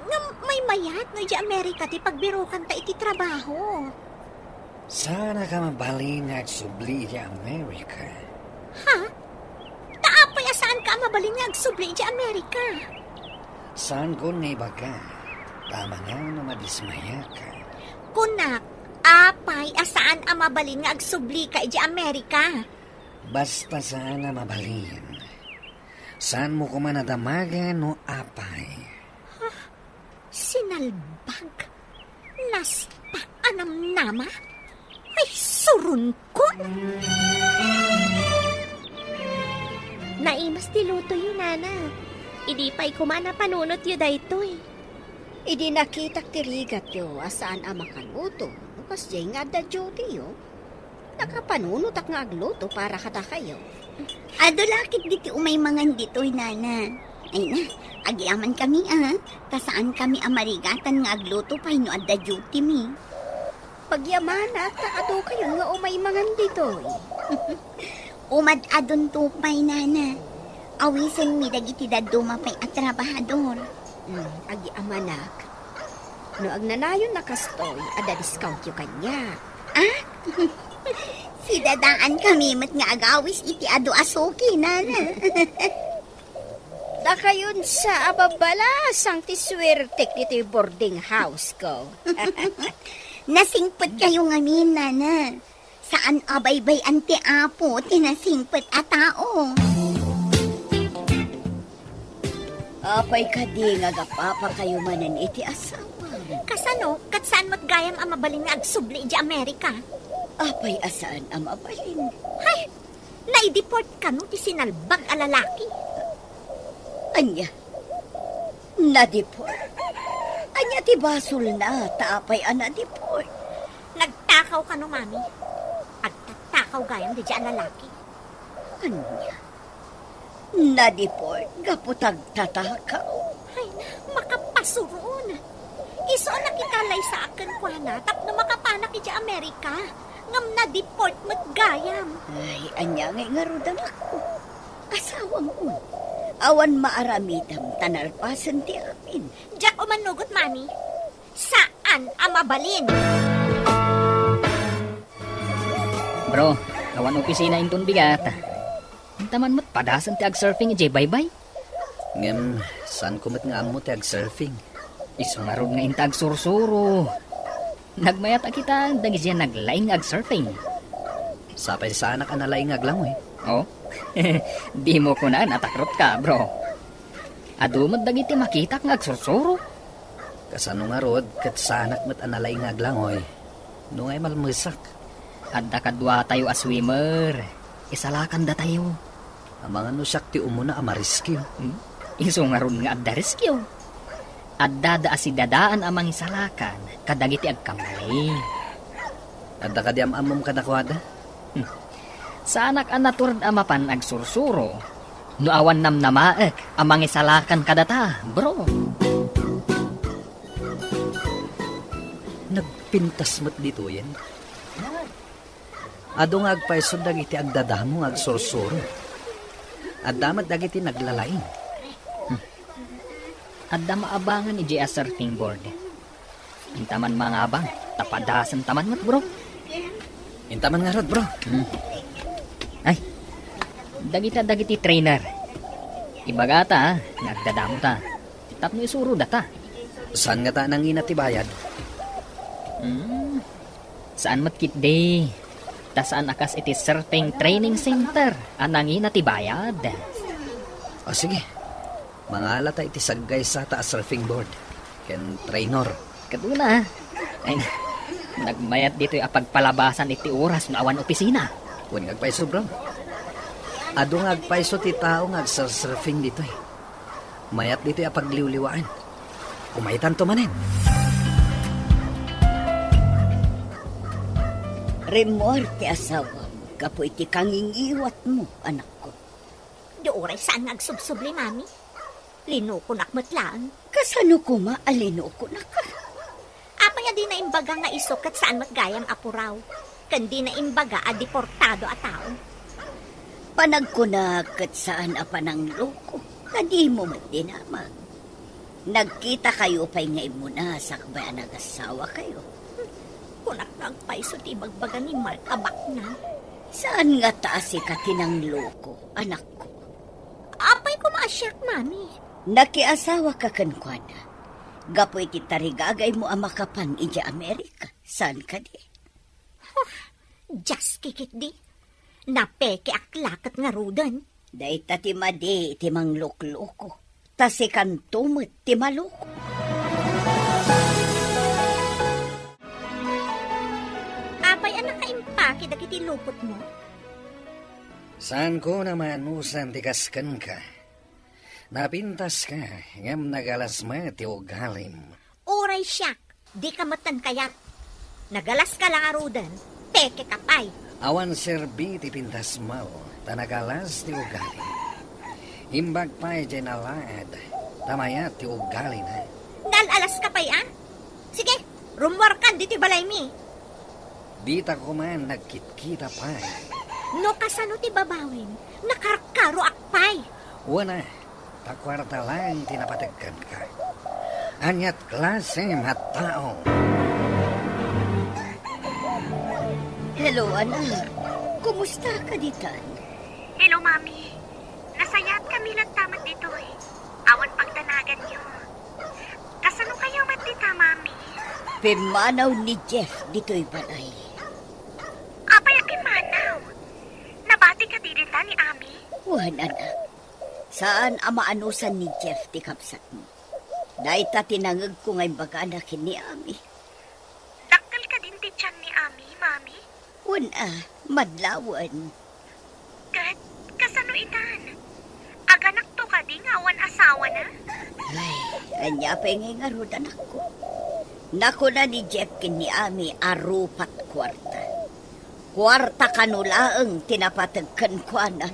Nga may mayat nga di Amerika ti pagbirukan ta iti trabaho. Sana ka mabalin nga subli di Amerika. Ha? Taapay asaan ka mabalin nga agsubli di Amerika? Saan ko na iba ka? Tama nga na madismaya ka. Kunak, apay asaan ang mabalin nga agsubli ka di Amerika? Basta sana mabalin. Saan mo ko man nadamagan no apay? Sinalbag? Naspak anam nama? Ay, surun ko! Naimas ti luto yun, Nana. Idi pa'y kumana panunot yu daytoy. Idi nakitak tirigat yo asaan ang makaluto. Bukas jay nga da duty yo. Nakapanunot ak nga agluto para kata kayo. Ado lakit diti umay mangan dito'y, Nana. Ay na, agyaman kami Tasaan kami amarigatan nga agluto pa'y no adda duty mi. Pagyamana, takado kayo nga umay mangan dito. Umad adon tupay, Nana. Awisen mi dagiti daduma pa'y atrabahador. Agyamanak. No agnanayon na kastoy, ada discount yung kanya. Si dadaan kami mat nga agawis iti ado asuki, Nana. Da kayon sa ababala, sang tiswertek dito yung boarding house ko. Nasingpet kayo ngamin, Nana. Saan abaybay ante apo, tinasingpet a tao. Apay ka di nga gapapa kayo manan iti asawa. Kasano, kat saan mo't gayam ang mabalin nga agsubli di Amerika? Apay asaan ang mabalin. Hay, naideport ka no ti sinalbag a lalaki. Anya, nadipor. Anya ti basol na, tapay anadipor. Nagtakaw ka no, mami. Agtatakaw gayam di ang lalaki. Anya, nadipor, gaputag tatakaw. Ay, makapasuroon. Iso nakikalay sa akin kwa na, tapno makapanak di Amerika. Ngam na deport mo't gayam. Ay, anya ngay ngarudan ako. Asawa mo. Awan maaramidam tanalpasan ti amin. Jack o manugot, mami. Saan ang mabalin? Bro, kawan opisina inton bigat. Taman mo't padasan ti ag-surfing ije bye-bye. Ngam, saan ko mat nga amo ti ag-surfing? Isungarod nga intag sursuro. Nagmayat a kita, dagi siya naglaing ag-surfing. Sapay sana ka nalaing aglang Oh, Di mo ko na natakrot ka, bro. Adumad dagiti makita nga agsursuro. Kasano nga rod, kat sanak mat analay nga aglangoy. No ay malmasak. Adda kadwa tayo a swimmer. Isalakan da tayo. Ang mga nusak ti umuna amariskyo. Iso nga ron nga adda rescue. Adda da asidadaan amang isalakan kadagiti agkamali. Adda ka di amam kanakwada? Sa anak anaturad amapan agsursuro. No awan namnamaek amang isalakan kadata, bro. Nagpintas mat dito yan. Ado nga agpaisod dagiti agdadamo nga agsursuro. Addamat dagiti naglalain. Adda maabangan ni J.A. surfing board. Intaman mga abang, tapadasan taman mat, bro. Intaman nga rod, bro. Ay, dagiti trainer. Ibaga ta, nagdadamo ta. Tapno isuro data. Saan nga ta nang inatibayad? Saan matkit day? Ta saan akas iti surfing training center anangin natibayad. O sige, mga alata iti saggay sa taas surfing board. Ken trainer. Kaduna, ay, nagmayat dito yung apagpalabasan iti oras na awan opisina. Huwag nga agpaiso, bro. Ado nga agpaiso ti tao nga agsurfing dito eh. Mayat dito yung apagliwliwaan. Kumaitan to manin. Remor ti asawa, kapo iti kangingiwat mo, anak ko. Di oray saan nagsubsubli, mami. Linuko nakmat lang. Kasano ko maalino ko na ka? Apa nga di na imbaga nga isok at saan matgayam apuraw. Kandi na imbaga a deportado a tao. Panagkunakat saan apa ng loko, kadi mo magdinamag. Nagkita kayo pa'y nga imuna sa kabayan nag-asawa kayo. Kunak nagpaiso ti bagbaga ni Mark abak na. Saan nga taas katinang loko, anak ko? Apay ko maasyak, mami. Nakiasawa ka kankwana. Gapoy ti tarigagay mo ang makapan ija Amerika. Saan ka di? Just kikit di. Napeke aklakat nga rudan. Day ti madi ti manglok-loko. Tasi kantumot ti maloko. Apay anak kaimpake dagiti lupot mo. Saan ko naman usan tikaskan ka? Napintas ka, ngam nagalasma ti ugalim. Oray siyak. Di ka matan kayat. Nagalas ka lang arudan. Peke kapay. Awan serbi ti pintas mo, tanagalas ti ugalim. Himbag pa'y jenalaad, tamayat ti ugali na. Nalalas ka pay, ah? Sige, rumwar ka dito balay mi. Dita ko man nagkitkita pa'y. No kasano ti babawin, nakarkaro akpay. Wana, takwarta lang tinapatagkan ka. Anyat klase matao. Hello, anak. Kumusta ka ditan? Hello, Mami. Nasayat kami lang tamat dito eh. Awan pagdanagan niyo. Kasano kayo matita, Mami? Pimanaw ni Jeff dito'y balay. Apay ang pimanaw. Nabati ka dirita ni Ami? Wan, anak. Saan amaanusan ni Jeff ti kapsat mo? Dahil ta tinangag ko nga'y baga na kini Ami. Daktal ka din ti tiyan ni Ami, Mami? Wan, madlawan. Gad, kasano itan? Aganak to ka di nga awan asawa na? Ay, anya pa yung ngarod, anak ko. Nako na ni Jeff kini Ami arupat kwarta. Kwarta kanulaang tinapatagkan ko, anak.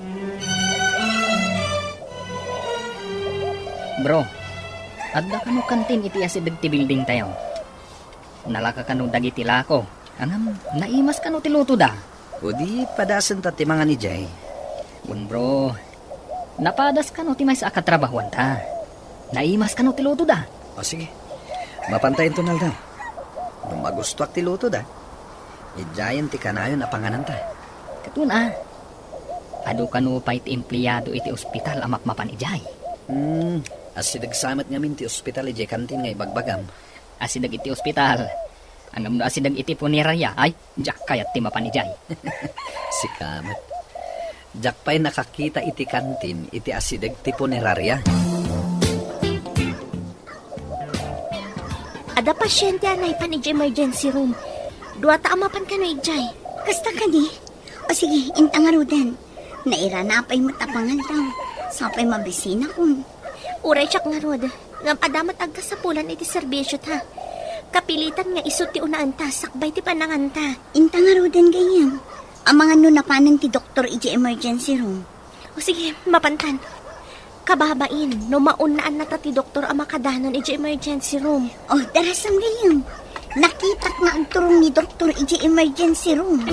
Bro, adda kanu kantin iti asideg ti building tayo. Nalaka kanu dagiti lako. Angam, naimas kanu ti luto da. O di padasan ta ti mga ni Jay. Un bro, napadas kanu ti may sa akatrabahuan ta. Naimas kanu ti luto da. O sige, mapantayin to na daw. Nung magustuak ti luto da, ijayan ti kanayon na panganan ta. Katuna, adu kanu pa iti empleyado iti ospital amak mapan ijay. Asidag samat ngamin ti ospital ijay kantin ngay bagbagam. Asidag iti ospital. Angam na asidag iti punerarya ay jak kayat ti mapan ijay. Si kamat. Jak pa'y nakakita iti kantin iti asideg ti punerarya. Ada pasyente anay pan iti emergency room. Dua ta amapan ka no ijay. Kasta ka di? O sige, intang arudan. Naira na pa'y matapangan raw. Sapay mabisina kung. Uray siyak nga rod. Ngam adamat agkasapulan iti serbisyo ta. Kapilitan nga isut ti unaan ta, sakbay ti panangan ta. Intang arudan gayam. Ang mga nunapanan ti doktor iti emergency room. O sige, mapantan. Kababain, no maunaan na ta ti doktor ang makadanon iti emergency room. Oh, darasam gayam. Nakitak nga ang turong ni doktor iti emergency room.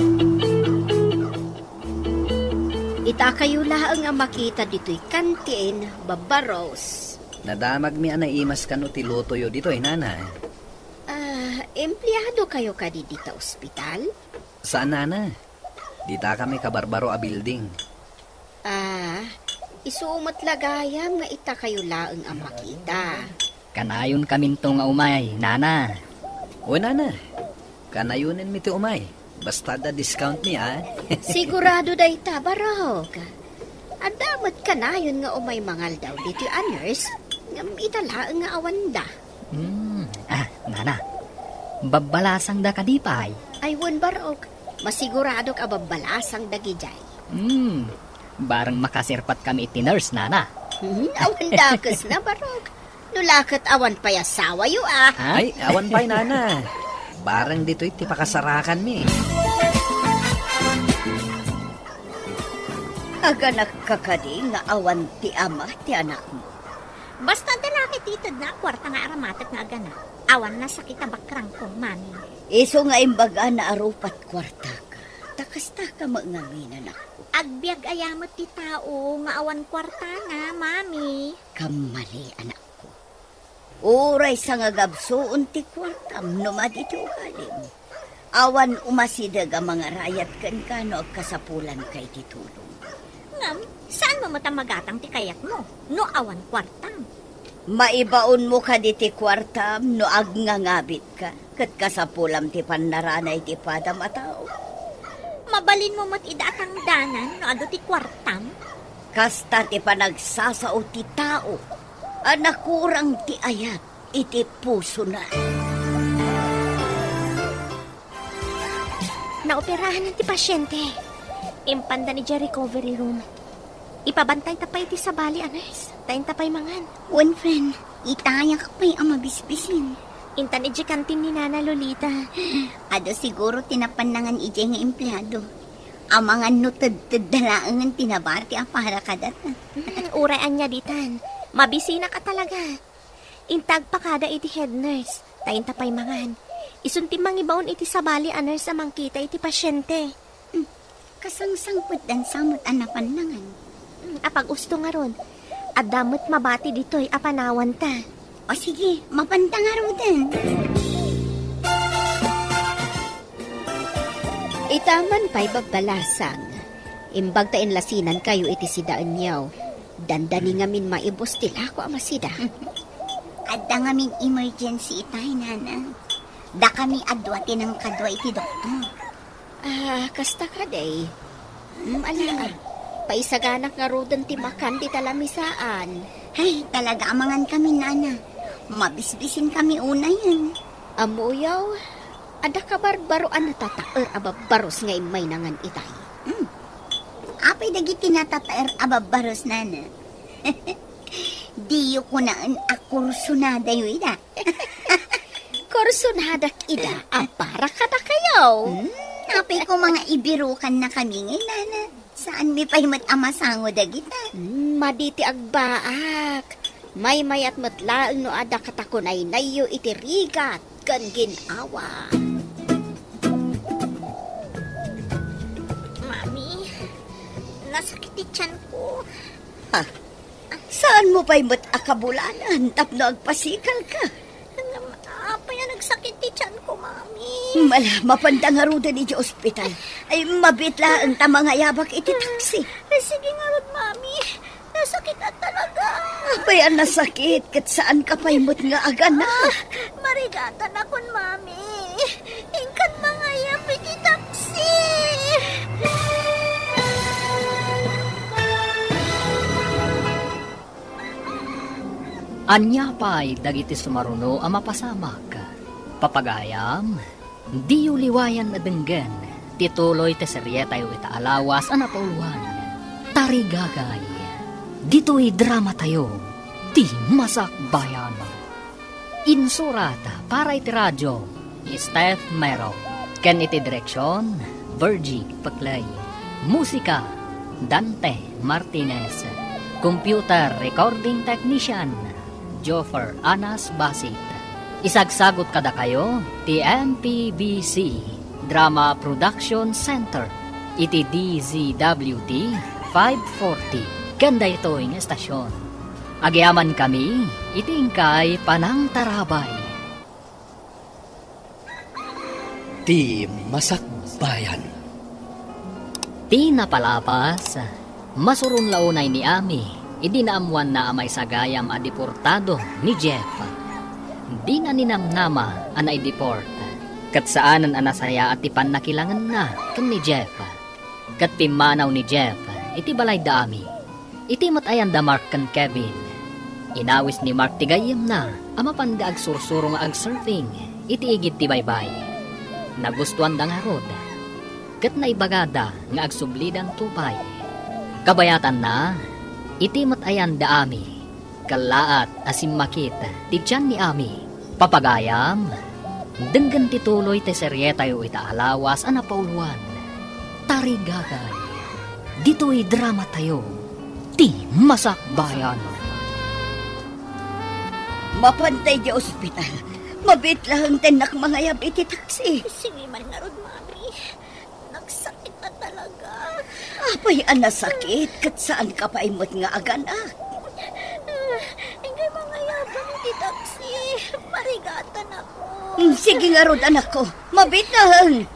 Ita kayo laang nga makita dito'y kantin, babaros. Nadamag mi anaimas kano ti lotoyo dito nana. Empleyado kayo ka di dita ospital? Saan nana? Dita kami kabarbaro a building. Isumat lagayam nga ita kayo laang ang makita. Kanayon kaminto nga umay, nana. O nana, kanayunin mi ti umay. Basta da discount mi Sigurado day ta, barog. Adamat ka na yun nga umay mangal daw dito a nurse. Ngam italaang nga awanda. Nana. Babalasang da kadipay. Ay won barog. Masigurado ka babalasang dagijay. Barang makasirpat kami iti nurse, nana. Awan dakas na barog. Nulakat awan pa yasawa yu Ay, awan pa'y nana. Barang dito iti pakasarakan mi. Aga nakakadi nga awan ti ama ti anak mo. Basta dalaki titid na kwarta nga aramatet nga agana. Awan na sakit na bakrang ko, mami. Iso nga imbaga na arupat kwarta ka. Takasta ka maangaminan ako. Agbiag ayamot ti tao nga awan kwarta na, mami. Kamali anak ko. Uray sa nga gabsoon ti kwartam numad iti ugalim. Awan umasidag ang mga rayat kan kano ag kasapulan kay titulong. Ngam, saan mo matamagatang ti kayak mo? No awan kwartang. Maibaon mo ka di ti kwartam no ag ngangabit ka. Kat kasapulam ti pannaranay ti padam a tao. Mabalin mo mat idatang danan no ado ti kwartam. Kasta ti panagsasao ti tao. Anakurang ti ayat iti puso na. Naoperahan ng ti pasyente. Impanda ni Jerry recovery room. Ipabantay tapay ti sabali, anes. Tayin tapay mangan. One friend, itayak pa'y ang mabisbisin. Intan iji kantin ni Nana Lolita. Ado siguro tinapanangan ije nga empleyado. Ang mga nutad-tad dalaangan tinabati ang para kadat na. Urayan niya ditan. Mabisina ka talaga. Intag pa kada iti head nurse. Tayin tapay mangan. Isunti mangibaon iti sabali a nurse amang kita iti pasyente. Kasangsangput dan samot anapan nangan. Apag usto nga ron. Adamot mabati dito'y apanawan ta. O sige, mapantang arudan. Itaman pa'y babalasang. Imbag ta inlasinan kayo iti sidaan niyaw. Dandani ngamin maibos tila ko amasida. Adda nga min emergency itay, nana. Da kami adwati ng kadwa iti doktor. Kasta ka day. Ala, paisaganak nga rodan ti makan di talamisaan. Hay, talaga amangan kami, nana. Mabisbisin kami una yan. Amuyaw, ada ka barbaroan na tataer ababaros nga imay nangan itay. Apay dagiti natataer ababaros, nana. Diyo ko naan akursunada yun, ida. Korsunadak ida, para ka na kayo. Apay ko mga ibirukan na kami ngayon, nana. Saan mi pa'y matamasango dagita? Maditi agbaak. May mayat matlaang no ada katakon ay nayo itirigat kan ginawa. Mami, nasakit ti tiyan ko. Saan mo pa'y akabulanan tapno agpasikal ka? Apay na nagsakit ti tiyan ko, mami. Mapandangarudan iti ospital. Ay mabitla ang tamang ayabak iti taksi. Sige nga ron, mami. Nasakit at talaga. Apay ang nasakit kat saan ka pa'y nga agana. Marigatan akon, mami. Ingkan mga yap iti taksi. Anya pa'y dagiti sumaruno ang mapasamak. Papagayam, di uliwayan na denggan, tituloy te seryeta yu ita alawas ang napauluan. Tarigagay, dito'y drama tayo, ti masak bayan. Insurata para iti radyo, Steph Mero. Ken iti direksyon, Virgie Paklay. Musika, Dante Martinez. Computer Recording Technician, Joffer Anas Basit. Isagsagot kada kayo, ti MPBC Drama Production Center. Iti DZWT 540. Ganda ito yung estasyon. Agyaman kami, itingkay panang tarabay. Ti Masakbayan. Ti napalapas, masurun launay ni Ami, idinaamuan na amay sagayam a deportado ni Jeff. Di na ninamnama anay deport. Kat saanan anasaya at ipan nakilangan na kan ni Jeff. Kat pimanaw ni Jeff, iti balay da Ami. Iti matayan da Mark kan Kevin. Inawis ni Mark tigayam na, amapanda ag sursuro nga ag surfing, iti igit ti baybay. Nagustuhan da nga rod. Kat naibagada nga ag sublidan tupay. Kabayatan na, iti matayan da Ami. Kalaat asim makit, ti tiyan ni Ami. Papagayam, denggan tituloy te seryeta yu ita alawas ang napauluan. Tarigagay, dito'y drama tayo, ti masakbayan. Mapantay di ospital. Mabit lang tenak mga yab iti taksi. Sige man nga rod, mami. Nagsakit na talaga. Apay anasakit, kat saan ka pa imot nga aganak. Ingay mga yabang iti taksi. Marigatan ako. Sige nga rod anak ko, mabit lang.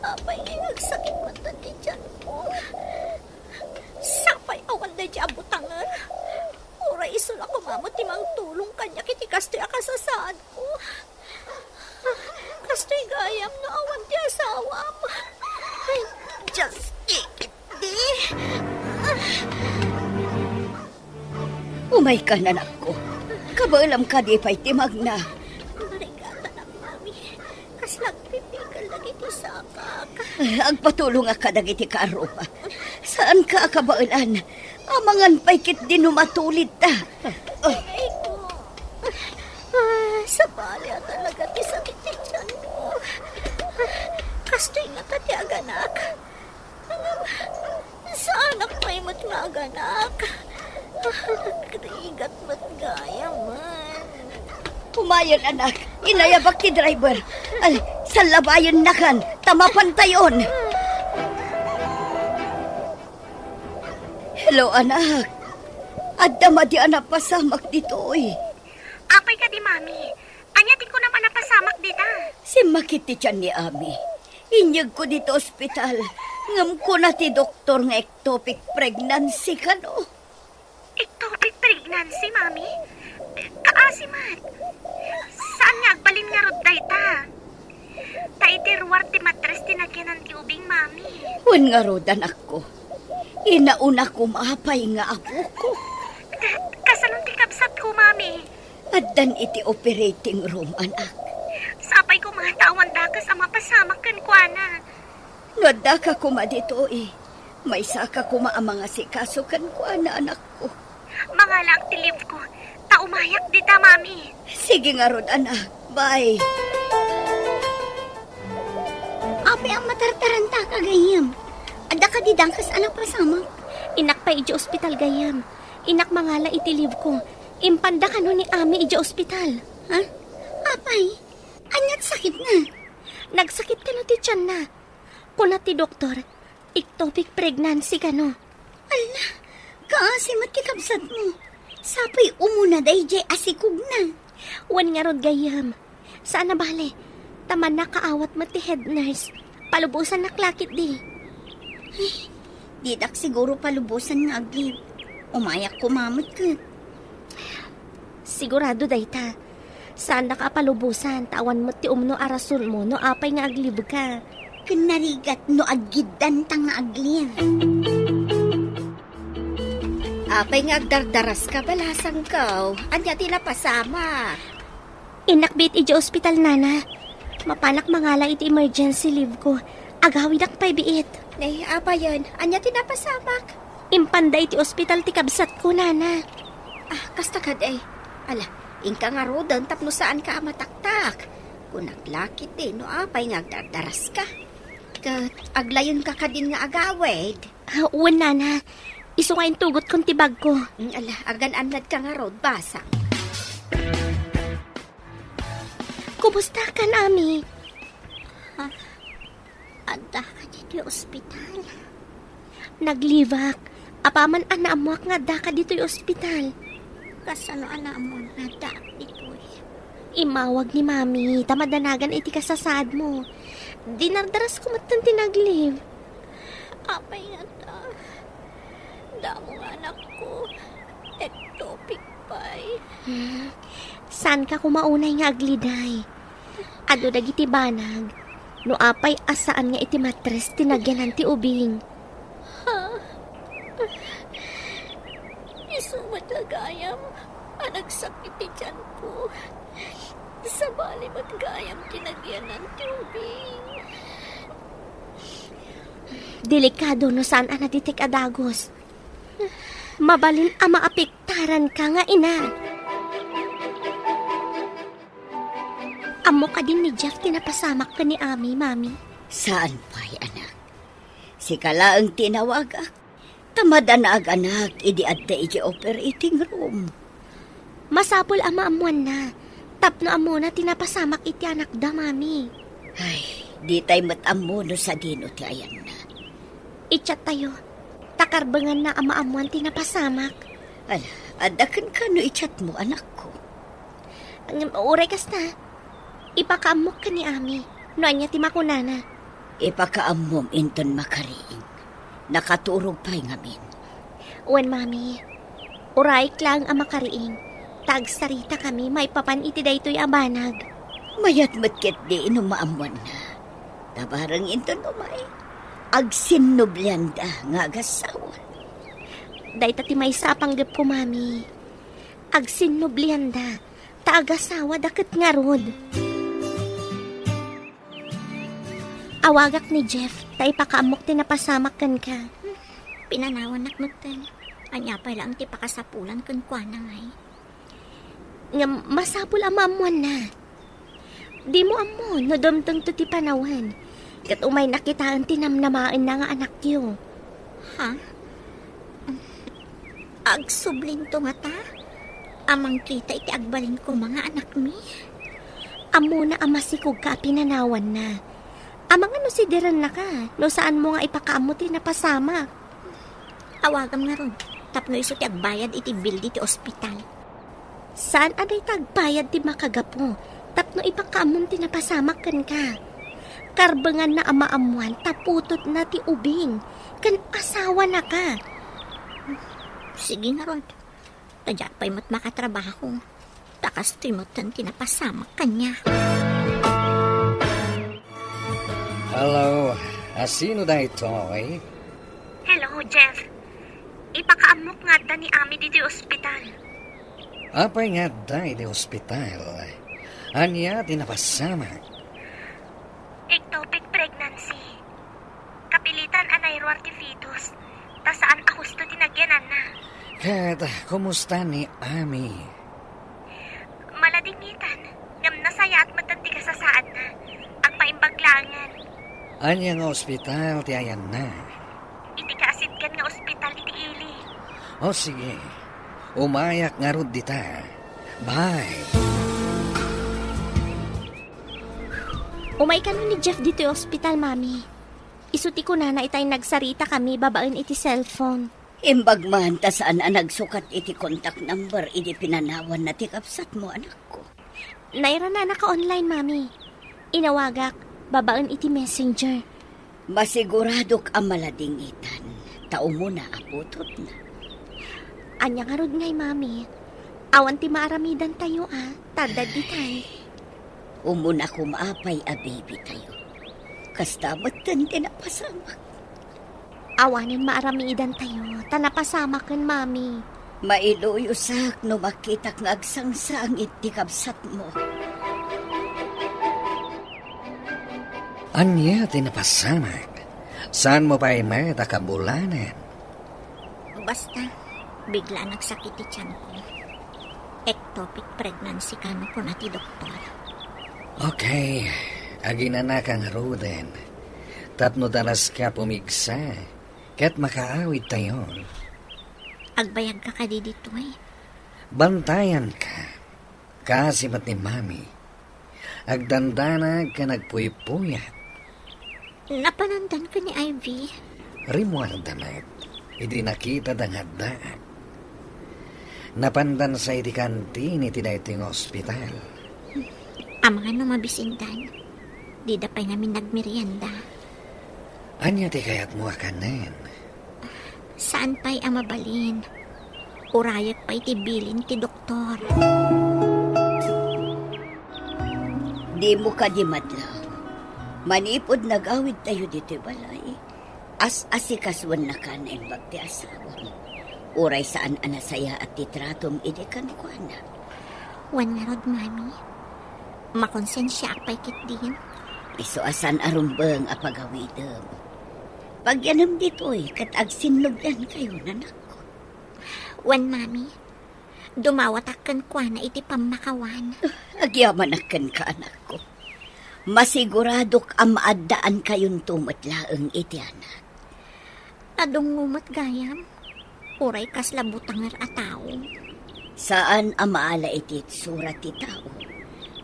Apay, nagsakit man tadi dyan ko. Sapay awan na dyan butangan. Uray iso na kumamot timang tulong kanya kiti kastoy akasasaan ko. Kastoy gayam na awan ti asawam. Ay, just ikit di. Umay ka na anak ko. Kabalam ka di pa'y timag na. Marigatan ang mami. Kas nagpipikal lagi ti sakak. Agpatulong ka dagiti karupa. Saan ka kabailan? Amangan pa'y kit dinumatulit ta. Ay ko. Sa bali talaga ti sakit ti tiyan ko. Kastoy nga tati aganak. Sa anak may mat nga aganak. Krigat mat gaya man. Pumayan anak, inayabak ti driver. Ay, sa labayon na kan, tamapantayon. Hello anak. Adda madi anak pasamak dito eh. Apay ka di, mami. Anya di ko naman napasamak dita. Si makiti tiyan ni Ami. Inyag ko dito ospital. Ngam ko na ti doktor nga ectopic pregnancy ka no. Ectopic pregnancy, mami? Kaasimat. Saan nga agbalin nga rod dayta? Taiterwar ti matres tinagyanan ti ubing, mami. Wan nga rod anak ko. Inauna ko maapay nga apo ko. Kasanong ti kapsat ko, mami? Addan iti operating room anak. Sapay ko mga tawan dakas ang mapasamak kan kuana. Nada ka kuma dito eh. May saka kuma ang mga sikaso kan ko anak ko. Mga lang ti live ko. Taumayak dita, mami. Sige nga rod anak. Bye. Ape ang matartaranta ka gayam. Ada ka didangkas anak pasamak. Inak pa iji ospital gayam. Inak mangala itilib ko. Impanda ka no ni Ami iji ospital. Ha? Apay, anyat sakit na. Nagsakit ka no ti tiyan na. Kuna ti doktor, ectopic pregnancy ka no. Ala, kaasi matikabsat mo. Sapay umuna day jay asikog na. Wan nga rod gayam. Saan na bale? Taman na kaawat mo ti head nurse. Palubusan na klakit di. Didak siguro palubusan nga aglib. Umayak kumamot ka. Sigurado dayta. Saan na kapalubusan? Tawan mo ti umno arason mo no apay nga aglib ka. Kanarigat no aggidan ta nga aglib. Apay nga agdardaras ka, balasang kaw. Anya tila pasama. Inakbit iti ospital, nana. Mapanak mangala iti emergency leave ko. Agawid ak paibiit. Nay, apa yan? Anya tinapasamak. Impanda iti ospital ti kabsat ko, nana. Kasta kad eh. Ala, ingka nga rodan tapno saan ka mataktak. Kung naglakit no apay nga agdardaras ka. Kat aglayon ka kadin nga agawid. Uwan, nana. Iso nga tugot kong tibag ko. Ala, agan-anad ka nga rod, basang. Kumusta ka, Ami? Adda ka dito ospital. Naglivak. Apaman anaamuak nga da ka dito'y ospital. Kasano ana mo nga da dito. Imawag ni Mami. Tamadanagan iti kasasad mo. Dinardaras ko matan tinagliv. Apay nga da. Damo nga anak ko. Ectopic pay. San ka kumaunay nga agliday? Ado dagiti banag. No apay asaan nga iti matres tinagyanan ti ubing. Isumat lagayam. Anagsakit ti tiyan ko. Sa bali matgayam tinagyanan ti ubing. Delikado no saan anaditik adagos. Mabalin ama apektaran ka nga ina. Amo ka din ni Jeff tinapasamak ka ni Ami, Mami. Saan pa'y anak? Si kalaang tinawag ak. Tamadanag anak, idi adda iti operating room. Masapol ama amuan na. Tapno amo na tinapasamak iti anak da, Mami. Ay, di tayo matamuno sa dino ti ayan na. Ichat tayo. Takarbangan na ama amuan tinapasamak. Ala, adakan ka no ichat mo anak ko. Uray kasta. Ipakaamok ka ni Ami. Noan niya timakunana. Ipakaamom inton makariing. Nakaturog pa'y ngamin. Uwan, Mami. Uray lang ang makariing. Tagsarita kami, may papan iti daytoy abanag. Mayat matkit di inumaamuan na. Tabarang inton umay. Agsinublianda nga agasawan. Dayta ti may sapanggap ko, Mami. Agsinublianda. Taagasawa dakit nga rod. Awagak ni Jeff, tay pakaamok tinapasamak kan ka. Pinanawan naknutan. Anya pa lang ti pakasapulan kun kwa na ngay. Nga masapul amamuan na. Di mo amon, no dumtong to ti panawan. Kat umay nakitaan tinamnamaan na nga anak yo. Ha? Agsublin to nga ta? Amang kita iti agbalin ko mga anak mi. Amo na amasikog ka pinanawan na. Amang ano si Diran na ka, no saan mo nga ipakaamuti na pasama. Awagam nga ron. Tapno iso ti agbayad iti bill ti ospital. Saan aday tagbayad ti makagapo, tapno ipakaamunti na pasamak kan ka. Karbangan na amaamuan, taputot na ti ubing, kan asawa na ka. Sige nga ron. Tadyak pa'y mo't makatrabaho. Takas to'y mo't tinapasamak kanya. Hello, sino da ito, eh? Hello, Jeff. Ipakaamok nga da ni Ami dito ospital. Apay nga da iti hospital. Anya tinapasama. Ectopic pregnancy. Kapilitan anay ruwarte fetus. Ta saan akusto tinagyanan na. Kat, kumusta ni Ami? Maladingitan. Ngam nasaya at matanti ka sa saan na. Ang paimbaglangan. Anya nga ospital ti ayan na. Iti kaasid kan nga ospital iti ili. O sige, umayak nga rod dita. Bye. Umay ka nun ni Jeff dito yung ospital, Mami. Isuti ko na itay nagsarita kami babaen iti cellphone. Imbag man ta saan ang nagsukat iti contact number iti pinanawan na ti kapsat mo anak ko. Naira na naka-online, Mami. Inawagak, babaen iti messenger. Masigurado ka maladingitan. Tao mo na aputot na. Anya nga rod ngay, Mami. Awan ti maaramidan tayo, Tadad di tayo. Umuna kumaapay a baby tayo. Kastamot tan tinapasamak. Awanin maaramidan tayo. Tanapasama kan mami. Mailuyosak no makita nga agsangsang iti kabsat mo. Anya tinapasamak. Saan mo pa imet akabulanan? Basta, bigla nagsakit ti tiyan ko. Ectopic pregnancy kano ko na ti doktor. Okay, aginanak ang Roden. Tapno daras ka pumigsa. Kat makaawit tayo. Agbayag ka kadi dito eh. Bantayan ka. Kasi mat ni Mami. Agdandanag ka nagpuy-puyat. Napanandan ka ni Ivy. Rimuang damat. Idi nakita dangadaan. Napandan sa iti kantin iti dayting ospital. Ang mga mabisindan. Di da pa'y namin nagmerienda. Anya ti kayat mo akanen. Saan pa'y amabalin? Urayak pa'y tibilin ti doktor. Di mo ka di madlaw. Manipod nag-awid tayo dito balay. As-asikaswan na ka na imbag ti asawa mo. Uray saan anasaya at titratom idekan ko na. Wan nga rod, mami. Makonsensya apay kit din. Iso asan arumbang apagawidem. Pagyanam dito'y kat agsinlugdan kayo nanak ko. Wan, mami. Dumawatakan ko na iti pamakawan. Agyaman akan ka anak ko. Masiguradok amaadaan kayong tumatlaang iti anak. Adong ngumot gayam. Uray kas labutangar a tao. Saan amaala iti surat ti tao?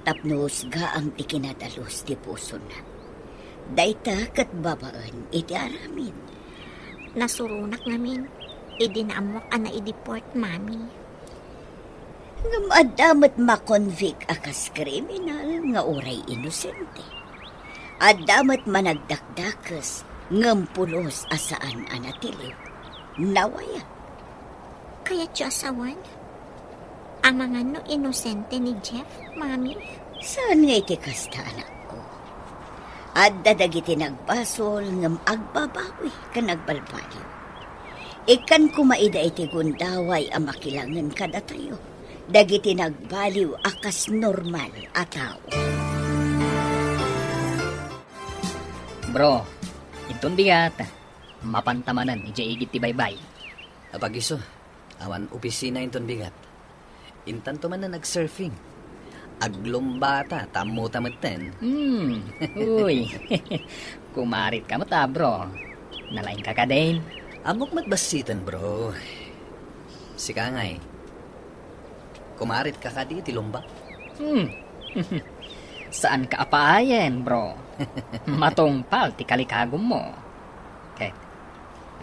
Tapnos gaang ikinadalos ti puso na. Dayta kat babaan iti aramin. Nasurunak namin. Idinamwak na idiport, mami. Ngam adamat makonvict akas kriminal nga uray inosente. Adamat managdakdakas ngam pulos asaan anatiliw. Nawaya. Kaya asawan? Ang mga no inosente ni Jeff, mami. Saan nga iti kasta anak ko? At dadagiti nagbasol ngam agbabawi ka nagbalbaliw. Ikan kumaida iti gundaway ang makilangan kada tayo. Dagiti nagbaliw akas normal a tao. Bro, itong bigat. Mapantamanan, ija-igit ti baybay. Apag iso, awan opisina inton bigat. Intan to man na nag-surfing. Aglumbata, tamo tamatan. Uy, kumarit ka mata, bro. Nalain ka ka din. Amok matbasitan, bro. Sika ngay. Kumarit ka ka di, tilumba. Saan ka apaayan, bro? Matungpal ti kalikagom mo. Okay.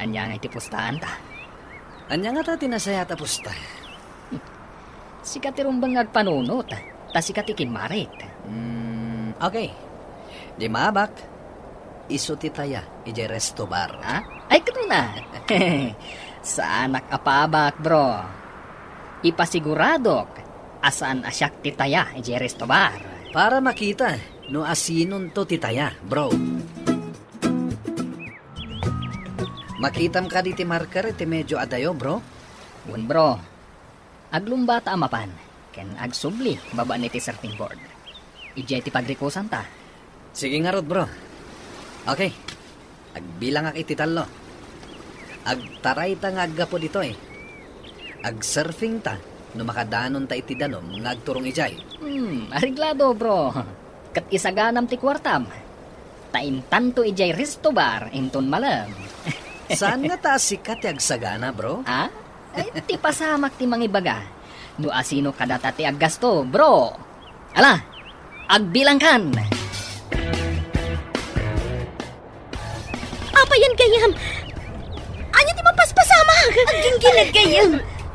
Anya nga iti pustahan ta. Anya nga ta tinasaya tapos ta. Sikat irumbang agpanunot. Ta sikat ikinmarit. Okay. Di mabak. Iso ti taya, ije resto bar. Ha? Ay, kato na. Sa anak apabak, bro. Ipasiguradok. Asaan asyak ti taya, ije resto bar. Para makita, no asinon to ti taya, bro. Makitam ka di ti marker, ti medyo adayo, bro. Bun, bro. Aglumbata amapan. Ken agsubli, baba ni ti surfing board. Ije ti pagrikusan ta. Sige nga rod, bro. Okay. Agbilang ak iti talo. Agtaray ta nga aggapo dito eh. Agsurfing ta, no makadanon ta iti danom nga agturong ijay. Ariglado, bro. Kat isaganam ti kwartam. Taintanto ijay resto bar, inton malam. Saan nga ta sikat ti agsagana, bro? Ha? Ay, ti pasamak ti mangibaga. No asino kadata ti aggasto, bro. Ala, agbilang kan. Apa yan gayam? Anya ti mapaspasamag? Aging ginagayam.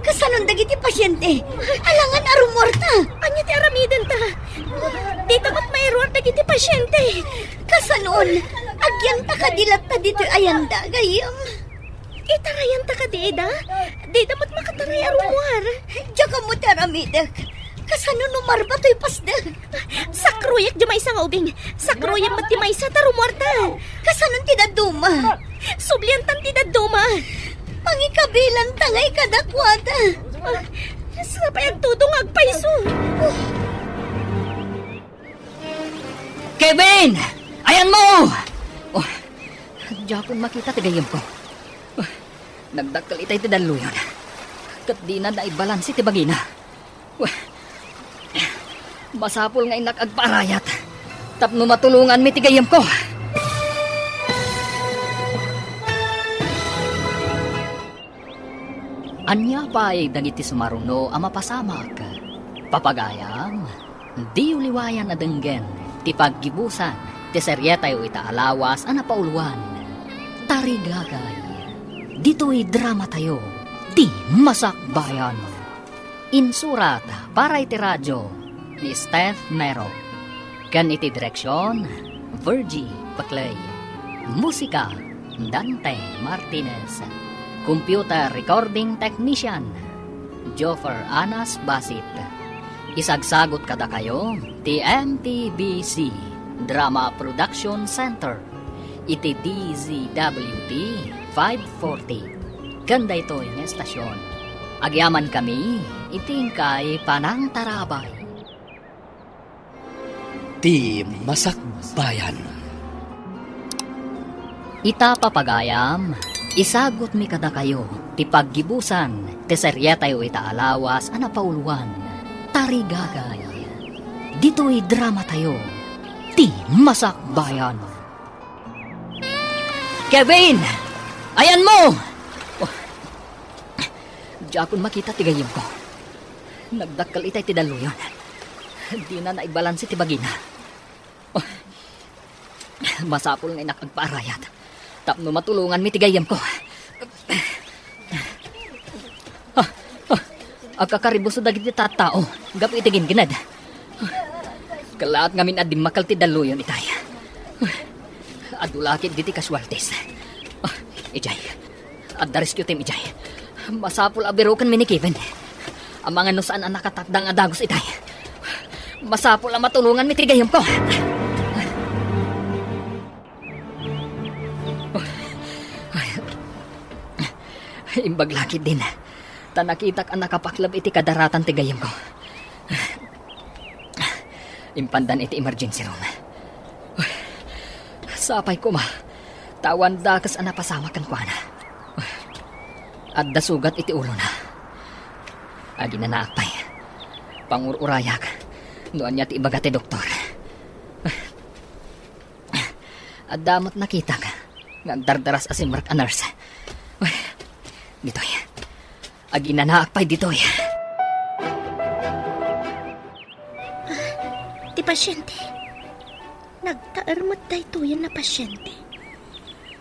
Kasanon dagiti pasyente. Alangan arumorta. Anya ti aramidan ta? Dito mat may error dagiti pasyente. Kasanon. Agyan ta kadilat ta dito ayanda gayam. Itarayan ta ka, Deda. Deda mo't makataray arumwar. Tsaka mo taramidak. Kasano numarba to'y pasdag? Sa kruyak di may isa nga ubing. Sa kruyak mat di may isa tarumorta. Kasano tinaduma? Subliantan ti daduma. Pangikabilan tangay kadakwada. Sa payagtudong agpaiso. Kevin! Ayan mo! Oh, di akong makita tigayam ko. Oh, nagdakkel itay ti daluyon. Kat di na naibalansi ti bagina. Oh, masapul nga inak agparayat. Tapno matulungan mi tigayam ko. Anya pa'y dagiti sumaruno ang mapasamak. Papagayam, di uliwayan na denggen, ti paggibusan, ti seryetayo itaalawas ang napauluan. Tarigagay, dito'y drama tayo, di masakbayan. Insurat para iti radyo ni Steph Mero. Kan iti direksyon, Virgie Paclay. Musika, Dante Martinez. Computer Recording Technician, Joffer Anas Basit. Isagsagot kada kayo, TMTBC, Drama Production Center, iti DZWT 540. Ganda ito yung estasyon. Agyaman kami, itingkay panang tarabay. Di masakbayan. Ita papagayam, isagot mi kada kayo, ti paggibusan, ti seryetayo itaalawas, anapauluan, tarigagay. Dito'y drama tayo, ti masakbayan. Kevin! Ayan mo! Oh, di akong makita ti gayim ko. Nagdakkal itay ti daluyon. Di na naibalansi ti bagina. Oh, masapul nga inakagparayat. Tapno matulungan mi tigayam ko. Agkakaribos sa dagiti tattao. Gapi itigin ginad. Kalaat ngamin adim makal ti daluyon itay. Adulakit diti kaswaltes. Ijay. Adda rescue team ijay. Masapul abirukan mi ni Kevin. Ang mga no saan ang nakatakdang adagos itay. Masapul ang matulungan mi tigayam ko. Imbaglakit din. Tanakitak ang nakapaklab iti kadaratan ti gayam ko. Impandan iti emergency room. Sapay ko ma. Tawan dakas ang napasama kan kwa na. At dasugat iti ulo na. Agi na naakpay. Pangururayak. Noan niya ti ibaga ti doktor. At damot nakitak. Nagdardaras asin mark a nurse. Ditoy. Agi na naakpay ditoy. Ti pasyente. Nagtaarmat tayo yan na pasyente.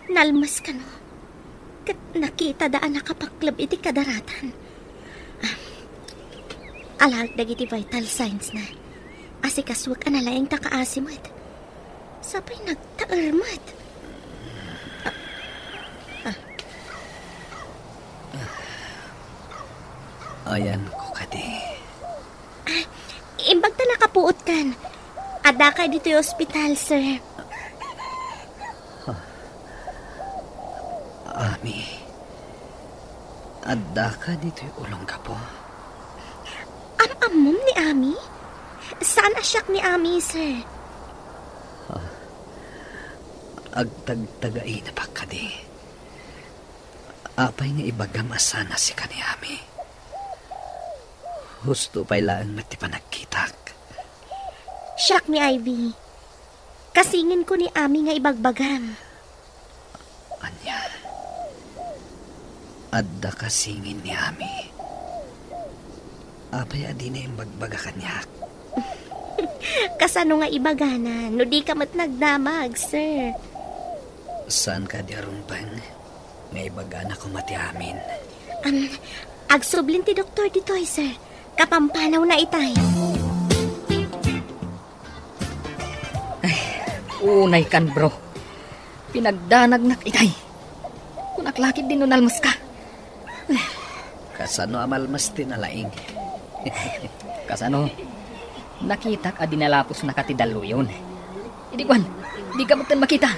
Nalmas ka no. Kat nakita daan nakapaklab iti kadaratan. Alag dagiti vital signs na. Asikaswag ka na laing takaasimad. Sabay nagtaarmat. Ayan ko kadi. Imbag ta nakapuot kan. Ada ka dito yung ospital, sir. Ami. Adda ka dito yung ulong ka po. Amom ni Ami? Saan asyak ni Ami, sir? Agtagtagay na pa kadi. Apay nga ibagam asana si kani Ami. Husto pa'y lang mati pa nagkitak. Siyak ni Ivy. Kasingin ko ni Ami nga ibagbagam. Anya. Adda kasingin ni Ami. Apay adi na yung bagbaga kanyak. Kasano nga ibagana, no di ka mat nagdamag, sir. Saan ka di arumpang? May bagana ko mati amin. Agsublin ti doktor ditoy, sir. Kapampanaw na itay. Unay kan bro. Pinagdanag itay. Kung naklakit din nunalmas ka. Kasano amalmas tinalaing. Kasano, nakita ka dinalapos na katidalo yun. Hindi kwan, di ka matan makita.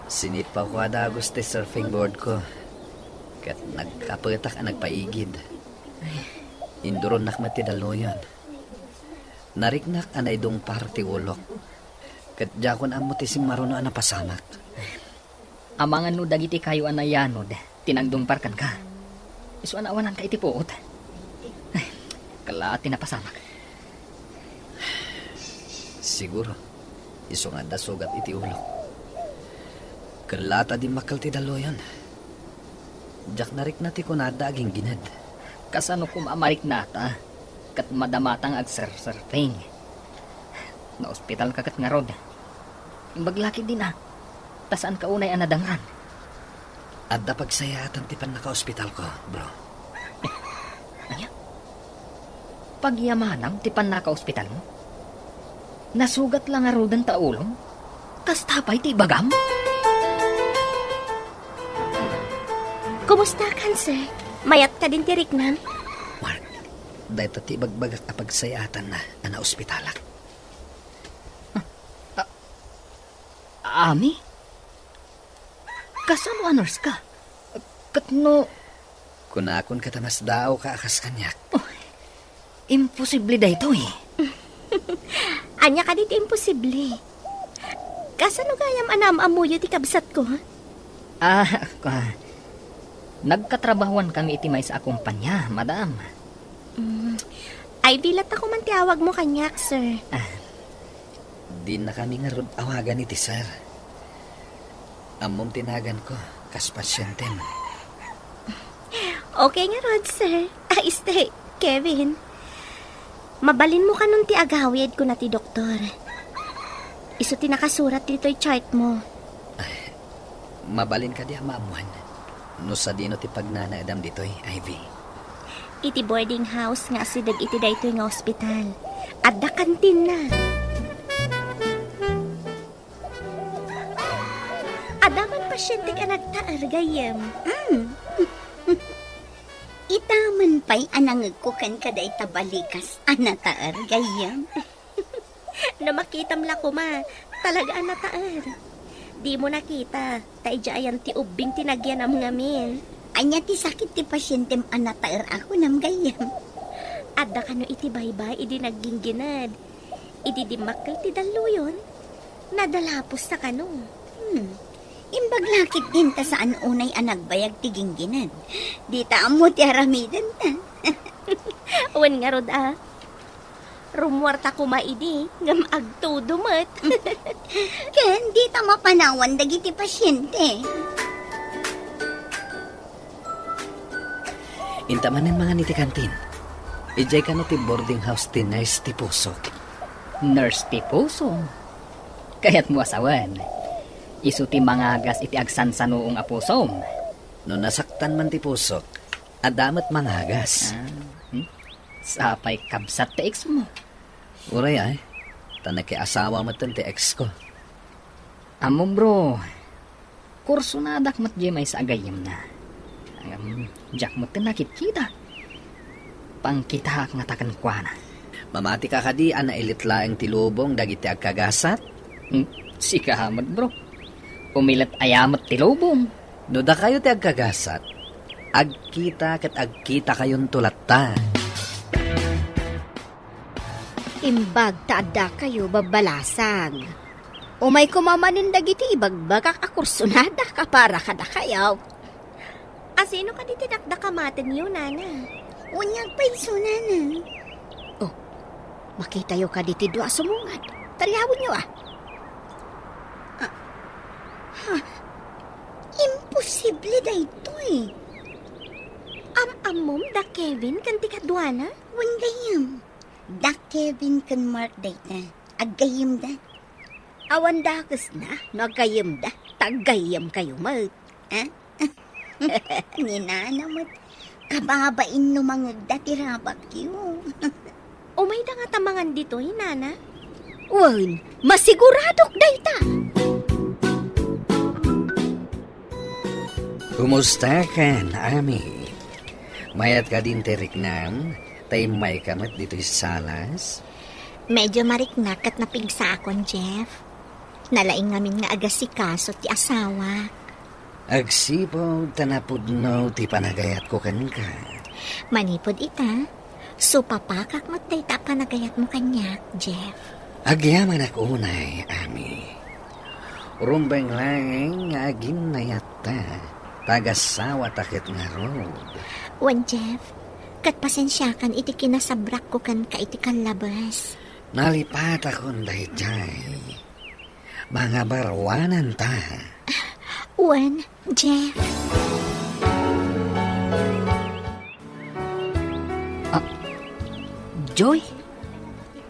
Sinipaw ko ada gusto surfing board ko. Kat nagkapatak ang nagpaigid. Induron nakmati daloyan. Nariknak anay dong party ulok. Kat jakon amuti si maruno ang napasamak. Amangan no dagiti kayo anayanod, tinagdungparkan ka. Isu anawanan ka itipuot. Ay, kalaati na pasamak. Siguro, iso nga da sugat iti ulok. Kalata di makal ti daloyan. Jak narik na ti kunada aging ginad. Kasano kumamarik nata, kat madamatang agser-surfing. Na ospital ka kat nga rod. Imbaglaki din tasaan ka unay anadangran. Adda pagsayatan ti pan naka-ospital ko, bro. Anya? Pagyamanang ti pan naka-ospital mo? Nasugat lang nga rodan taulong? Kas tapay ti bagam? Kumusta kan, sir? Mayat ka din tiriknan? Mark, dahil ti bagbagak na pagsayatan na ana ospitalak. Ami? Kasano anors ka? Katno, Kunakon ka tamas daw ka akas kanyak. imposible da ito eh. Anya ka dito imposible. Kasano gayam anam amuyo ti kabsat ko, ha? Nagkatrabahuan kami iti may sa akumpanya, madam. Ay, bilat ako man tiawag mo kanyak, sir. Di na kami nga rod awagan iti sir. Amom tinagan ko, kas pasyente mo. Okay nga, Rod, sir. Kevin. Mabalin mo ka nun ti agawid ko na ti doktor. Iso ti nakasurat dito'y chart mo. Mabalin ka di maamuan. No sa dino ti pagnanaadam dito'y, Ivy. Iti boarding house nga sidag iti daytoy nga ospital. At da kantin na. Adaman pasyente ka nagtaar gayem. Itaman pa'y anangag ko kan kaday tabalikas anataar gayam. Na makitam la ko ma. Talaga anataar. Di mo nakita. Taidya ayan ti ubing tinagyan am ngamin. Anya ti sakit ti pasyentem anataar ako nam gayam. Adda kano iti baybay, idi naggingginad. Idi di makal ti daluyon. Nadalapos sa kano. Imbaglakit din ta saan unay anagbayag ti gingginan. Di ta amo ti aramidan ta. Wan nga rod Rumwarta ko maidi, ngam agtudumat. Ken di ta mapanawan dagiti pasyente. Intamanin mga niti kantin. Ijay ka no ti boarding house ti nurse ti pusok. Nurse ti puso. Kaya't mo asawan. Isu ti mga gas iti agsansanuong apusom. No nasaktan man ti pusok, adamat mangagas. Sapay kabsat ti ex mo. Uray ay, tanaki asawa matan ti ex ko. Amo bro, kurso na dakmat jemay sa agayam na. Jak mo tinakit kita. Pangkita nga takan kwa na. Mamati ka kadi ana ilitlaeng ti lubong dagiti agkagasat. Si kahamad bro. Umilat ayamat ti lubong. No da kayo ti agkagasat, agkita kat agkita kayon tulatta. Imbag taada kayo babalasang. O may kumamanin dagiti ibagbagak akursunada ka para kada kayaw. Asino ka di tinakdakamatin yun, nana? Unyag pa'y sunana. Makita yo ka diti dua sumungad. Taryawin nyo Imposible da ito eh. Amom da Kevin kanti kadwana? Wan gayam. Da Kevin kan Mark dayta. Aggayam da. Awan dakas na, nagayam da. Tagayam kayo mat. Ninanamat. Kababain no mga datirabak yun. Umay da nga tamangan dito'y, nana? Wan, masiguradok dayta. Kumusta ka, Ami? Mayat ka din tiriknan? Tay may kamat dito sa salas. Medyo mariknak at napigsa akon, Jeff. Nalaing ngamin nga agasikaso ti asawa. Agsipo, tanapod no, ti panagayat ko kan ka. Manipod ita. So papakak mo tayo panagayat mo kanya, Jeff. Agyaman ako unay, Ami. Rumbang lang nga agin na yata. Tagasawa takit nga road. Wan, Jeff. Kat pasensyakan iti kinasabrak ko kan ka iti kan labas. Nalipat akong dayjay. Mga barawanan ta. Wan, Jeff. Joy,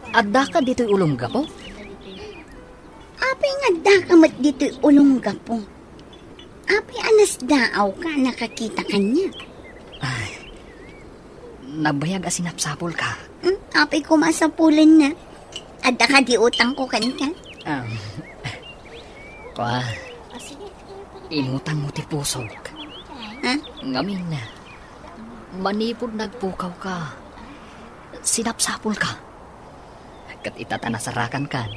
adda ka dito'y ulong gapo? Apay nga dakamat dito'y ulong gapo. Apay anas daaw ka nakakita kanya. Nabayag asinapsapol ka. Apay kumasapulan na. Adda ka di utang ko kanka. Kwa, inutang mo ti pusog. Ha? Ngamin na, manipod nagpukaw ka. Sinapsapol ka. Kat itatanasarakan kan.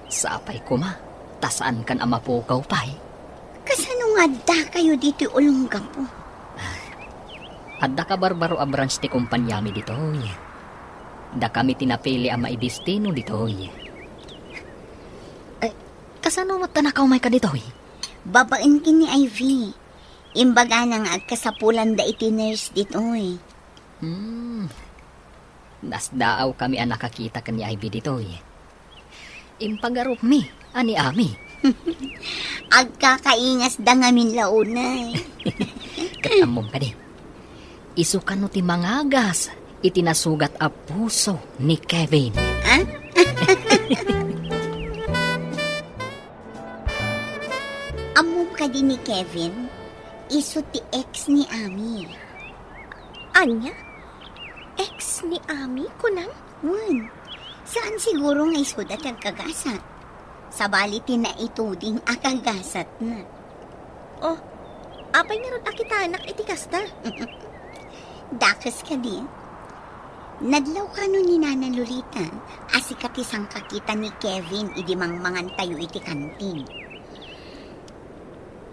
Sa apay kuma, tasaan kan amapukaw pa'y. Kasano nga da kayo dito'y ulong gapo? Adda ka barbaro a branch ti kumpanyami ditoy. Da kami tinapili ang maidistino ditoy. Kasano mo tanakaw may ka ditoy? Babain kini Ivy. Imbaga na nga agkasapulan da iti nurse dito'y. Nasdaaw kami ang nakakita kan ni Ivy ditoy. Impagarup mi, ani ami. Agkakaingas da ngamin launay. Katamom ka di. Isukan no ti mangagas, itinasugat a puso ni Kevin. Ha? Amom ka din ni Kevin. Iso ti ex ni Ami. Anya? Ex ni Ami ko nang? Wan, saan siguro nga isod at agkagasat? Sa baliti na ituding akagasat na. Oh, apay nga ron akitanak iti kasta. Dakas ka din. Nadlaw ka nun ni Nana Lolita, asikatisang kakita ni Kevin idimang mangantayo iti kantin.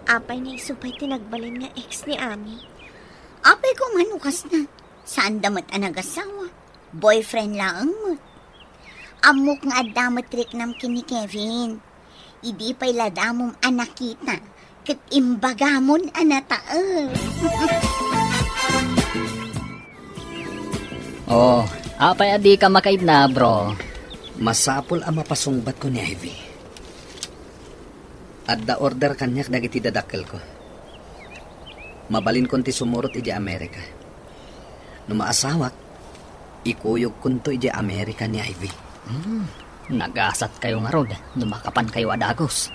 Apay nga isupay tinagbalin nga ex ni Ami. Apay ko manukas na. Saan damat anagasawa? Boyfriend lang mo. Amok nga damat trik nam kini Kevin. Idi pa'y ladamom anakita. Kat imbagamon anatae. Oh, apay adi ka makaid na, bro. Masapol ang mapasungbat ko ni Ivy. Adda order kanyak dagiti dadakkel ko. Mabalin kon ti sumurot iti Amerika. No maasawak, ikuyog kunto iti Amerika ni Ivy. Nagasat kayo nga rod, numakapan kayo adagos.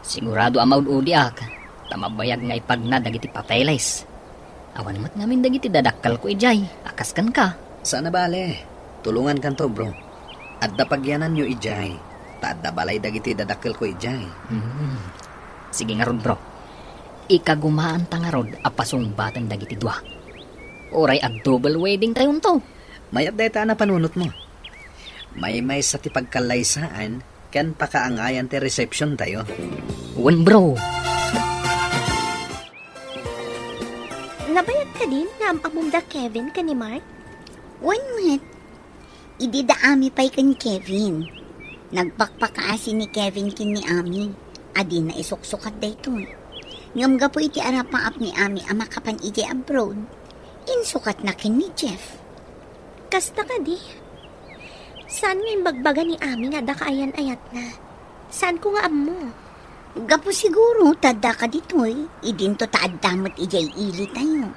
Sigurado amaud udiak, tamabayag nga ipagna dagiti papeles. Awan mat ngamin dagiti dadakkal ko ijay, akaskan ka. Sana bale, tulungan kanto bro. Adda pagyanan nyo ijay, taadda balay dagiti dadakkel ko ijay. Sige nga rod bro, ikagumaan ta nga rod apasumbatan dagiti dua. Oray ag double wedding tayon to. Mayat deta na panunot mo. May sa ti pagkalaysaan, kan pakaangayan ti reception tayo. Wen bro. Nabayad ka din nga amamong da Kevin ka ni Mark? One minute. Idi da Ami pa'y kan Kevin. Nagpakpakaasi ni Kevin kin ni Ami. Adi na isuksukat da ito. Ngamga po iti arapaap ni Ami ang makapan iti abroad. Insukat na kin ni Jeff. Kasta ka di. Saan nga yung bagbaga ni Ami nga da kaayan-ayat na? Saan ko nga amo? Gapo siguro, tada ka dito'y. Idinto taadamot ijay ili tayo.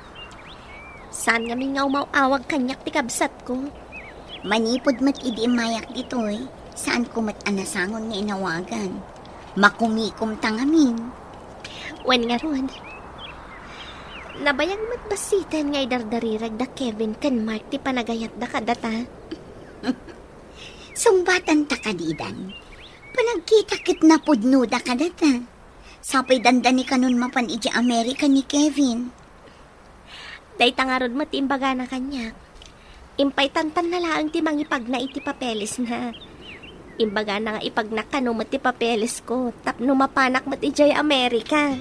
Saan nga nga umawawag kanyak ti kabsat ko? Manipod mat idi mayak dito'y. Saan ko mat anasangon nga inawagan. Makumikom tangamin. Wen nga ron. Nabayang matbasitan nga idardarirag da Kevin kan Mark ti panagayat da kadata. Sumbatan ta kadidan. Panagkita kit na pudno da kadata. Sapay dandani kanon mapan iji Amerika ni Kevin. Day tangarod matimbaga na kanya. Impay tantan na lang ti mangipag na iti papeles na. Imbaga na nga ipag nakano ti papeles ko, tapno mapanak mat ijay Amerika.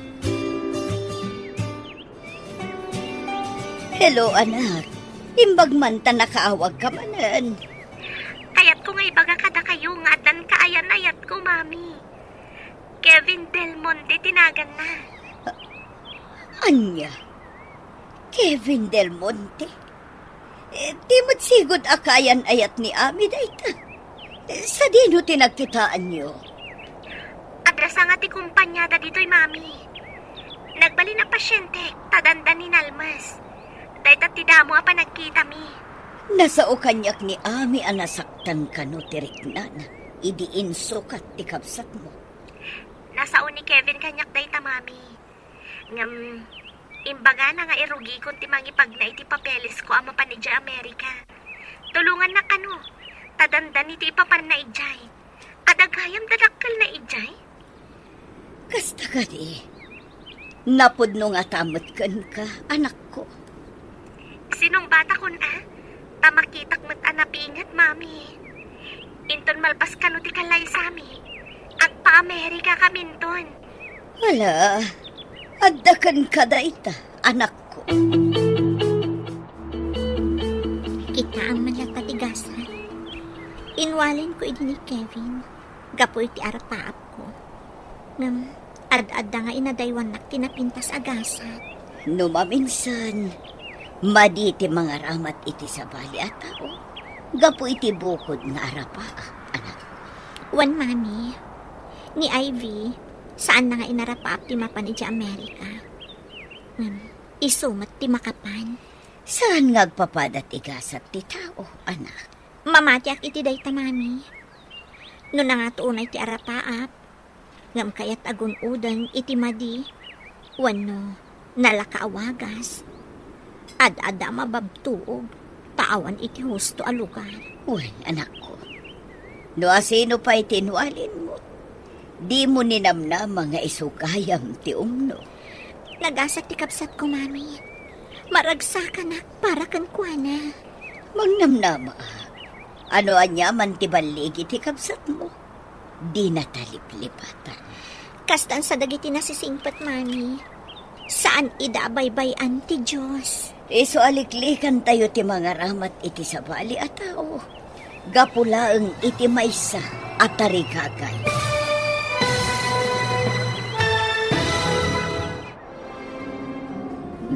Hello, anak. Imbag man ta nakaawag ka manan. Kayat ko nga ibaga kada kayo nga dan kaayan-ayat ko, Mami. Kevin Del Monte tinagan na. Anya? Kevin Del Monte? Di mo't sigod akayan ayat ni Ami dayta. Sa dino tinagkitaan niyo? Adrasa nga ti kumpanyada dito'y, Mami. Nagbali na pasyente, tadanda ni Nalmas. Dahit ti damo pa nagkita mi. Nasao kanyak ni Ami ang nasaktan ka no tiriknan. Idiin sukat ti kapsat mo. Nasa ni Kevin kanyak dayta, Mami. Ngam, imbaga na nga irugi kung ti mangipag na iti papeles ko ama panidya Amerika. Tulungan na kano, tadanda ni ti ipapan na ijay. Kadagayam dadakkel na ijay. Kasta ka di. Napudno nga tamot kan ka, anak ko. Sinong bata kun tamakitak mat anapingat, Mami. Inton malpas kano ti kalay sami. Agpa-Amerika kaminton. Wala, addakan ka dayta, anak ko. Kita ang malagpatigasan. Inwalin ko idi ni Kevin. Gapoy ti arapaap ko. Ngam, ad-adda nga inadaywan nak tinapintas agasat. No maminsan, maditi mga ramat iti sa bali at tao. Gapo iti bukod nga arapa, anak. Wan, Mami. Ni Ivy, saan na nga inarapaap ti mapan iti Amerika? Isumat ti makapan. Saan nga agpapadat igasat ti tao, anak? Mamatiak iti dayta, Mami. No na nga tuunay ti arapaap. Ngam kayat agun-udan iti madi. Wano, nalakaawagas. Ad-ada mababtuog. Paawan iti husto a lugar. Uy, anak ko. No asino pa itinualin mo? Di mo ninamnam mga isugayam ti umno. Nagasak ti kapsat ko, Mami. Maragsakan na para kan kuana. Mangnamnama. Ano anya man ti baligi ti kapsat mo? Di nataliplipatan. Kastan sa dagiti nasisingpat, Mami. Saan idabaybay-an ti Diyos? Iso aliklikan tayo ti mga ramat iti sa bali at tao. Gapulaeng iti maysa at tarigagay.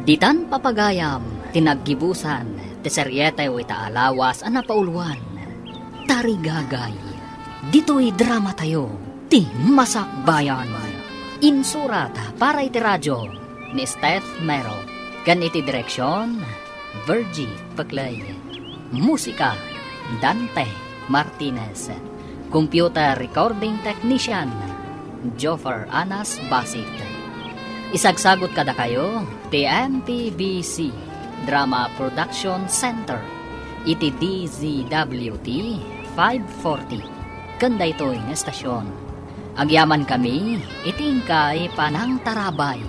Ditan papagayam, tinaggibusan, ti seryete o itaalawas, anapauluan. Tarigagay, dito'y drama tayo, ti Masakbayan. Insurat para iti radyo, ni Steph Mero. Gan iti direksyon, Virgie Paclay. Musika, Dante Martinez. Computer recording technician, Joffer Anas Basit. Isagsagot kada kayo, TMPBC Drama Production Center, iti DZWT 540. Kanda ito'y na estasyon. Agyaman kami, itingkay panang tarabay.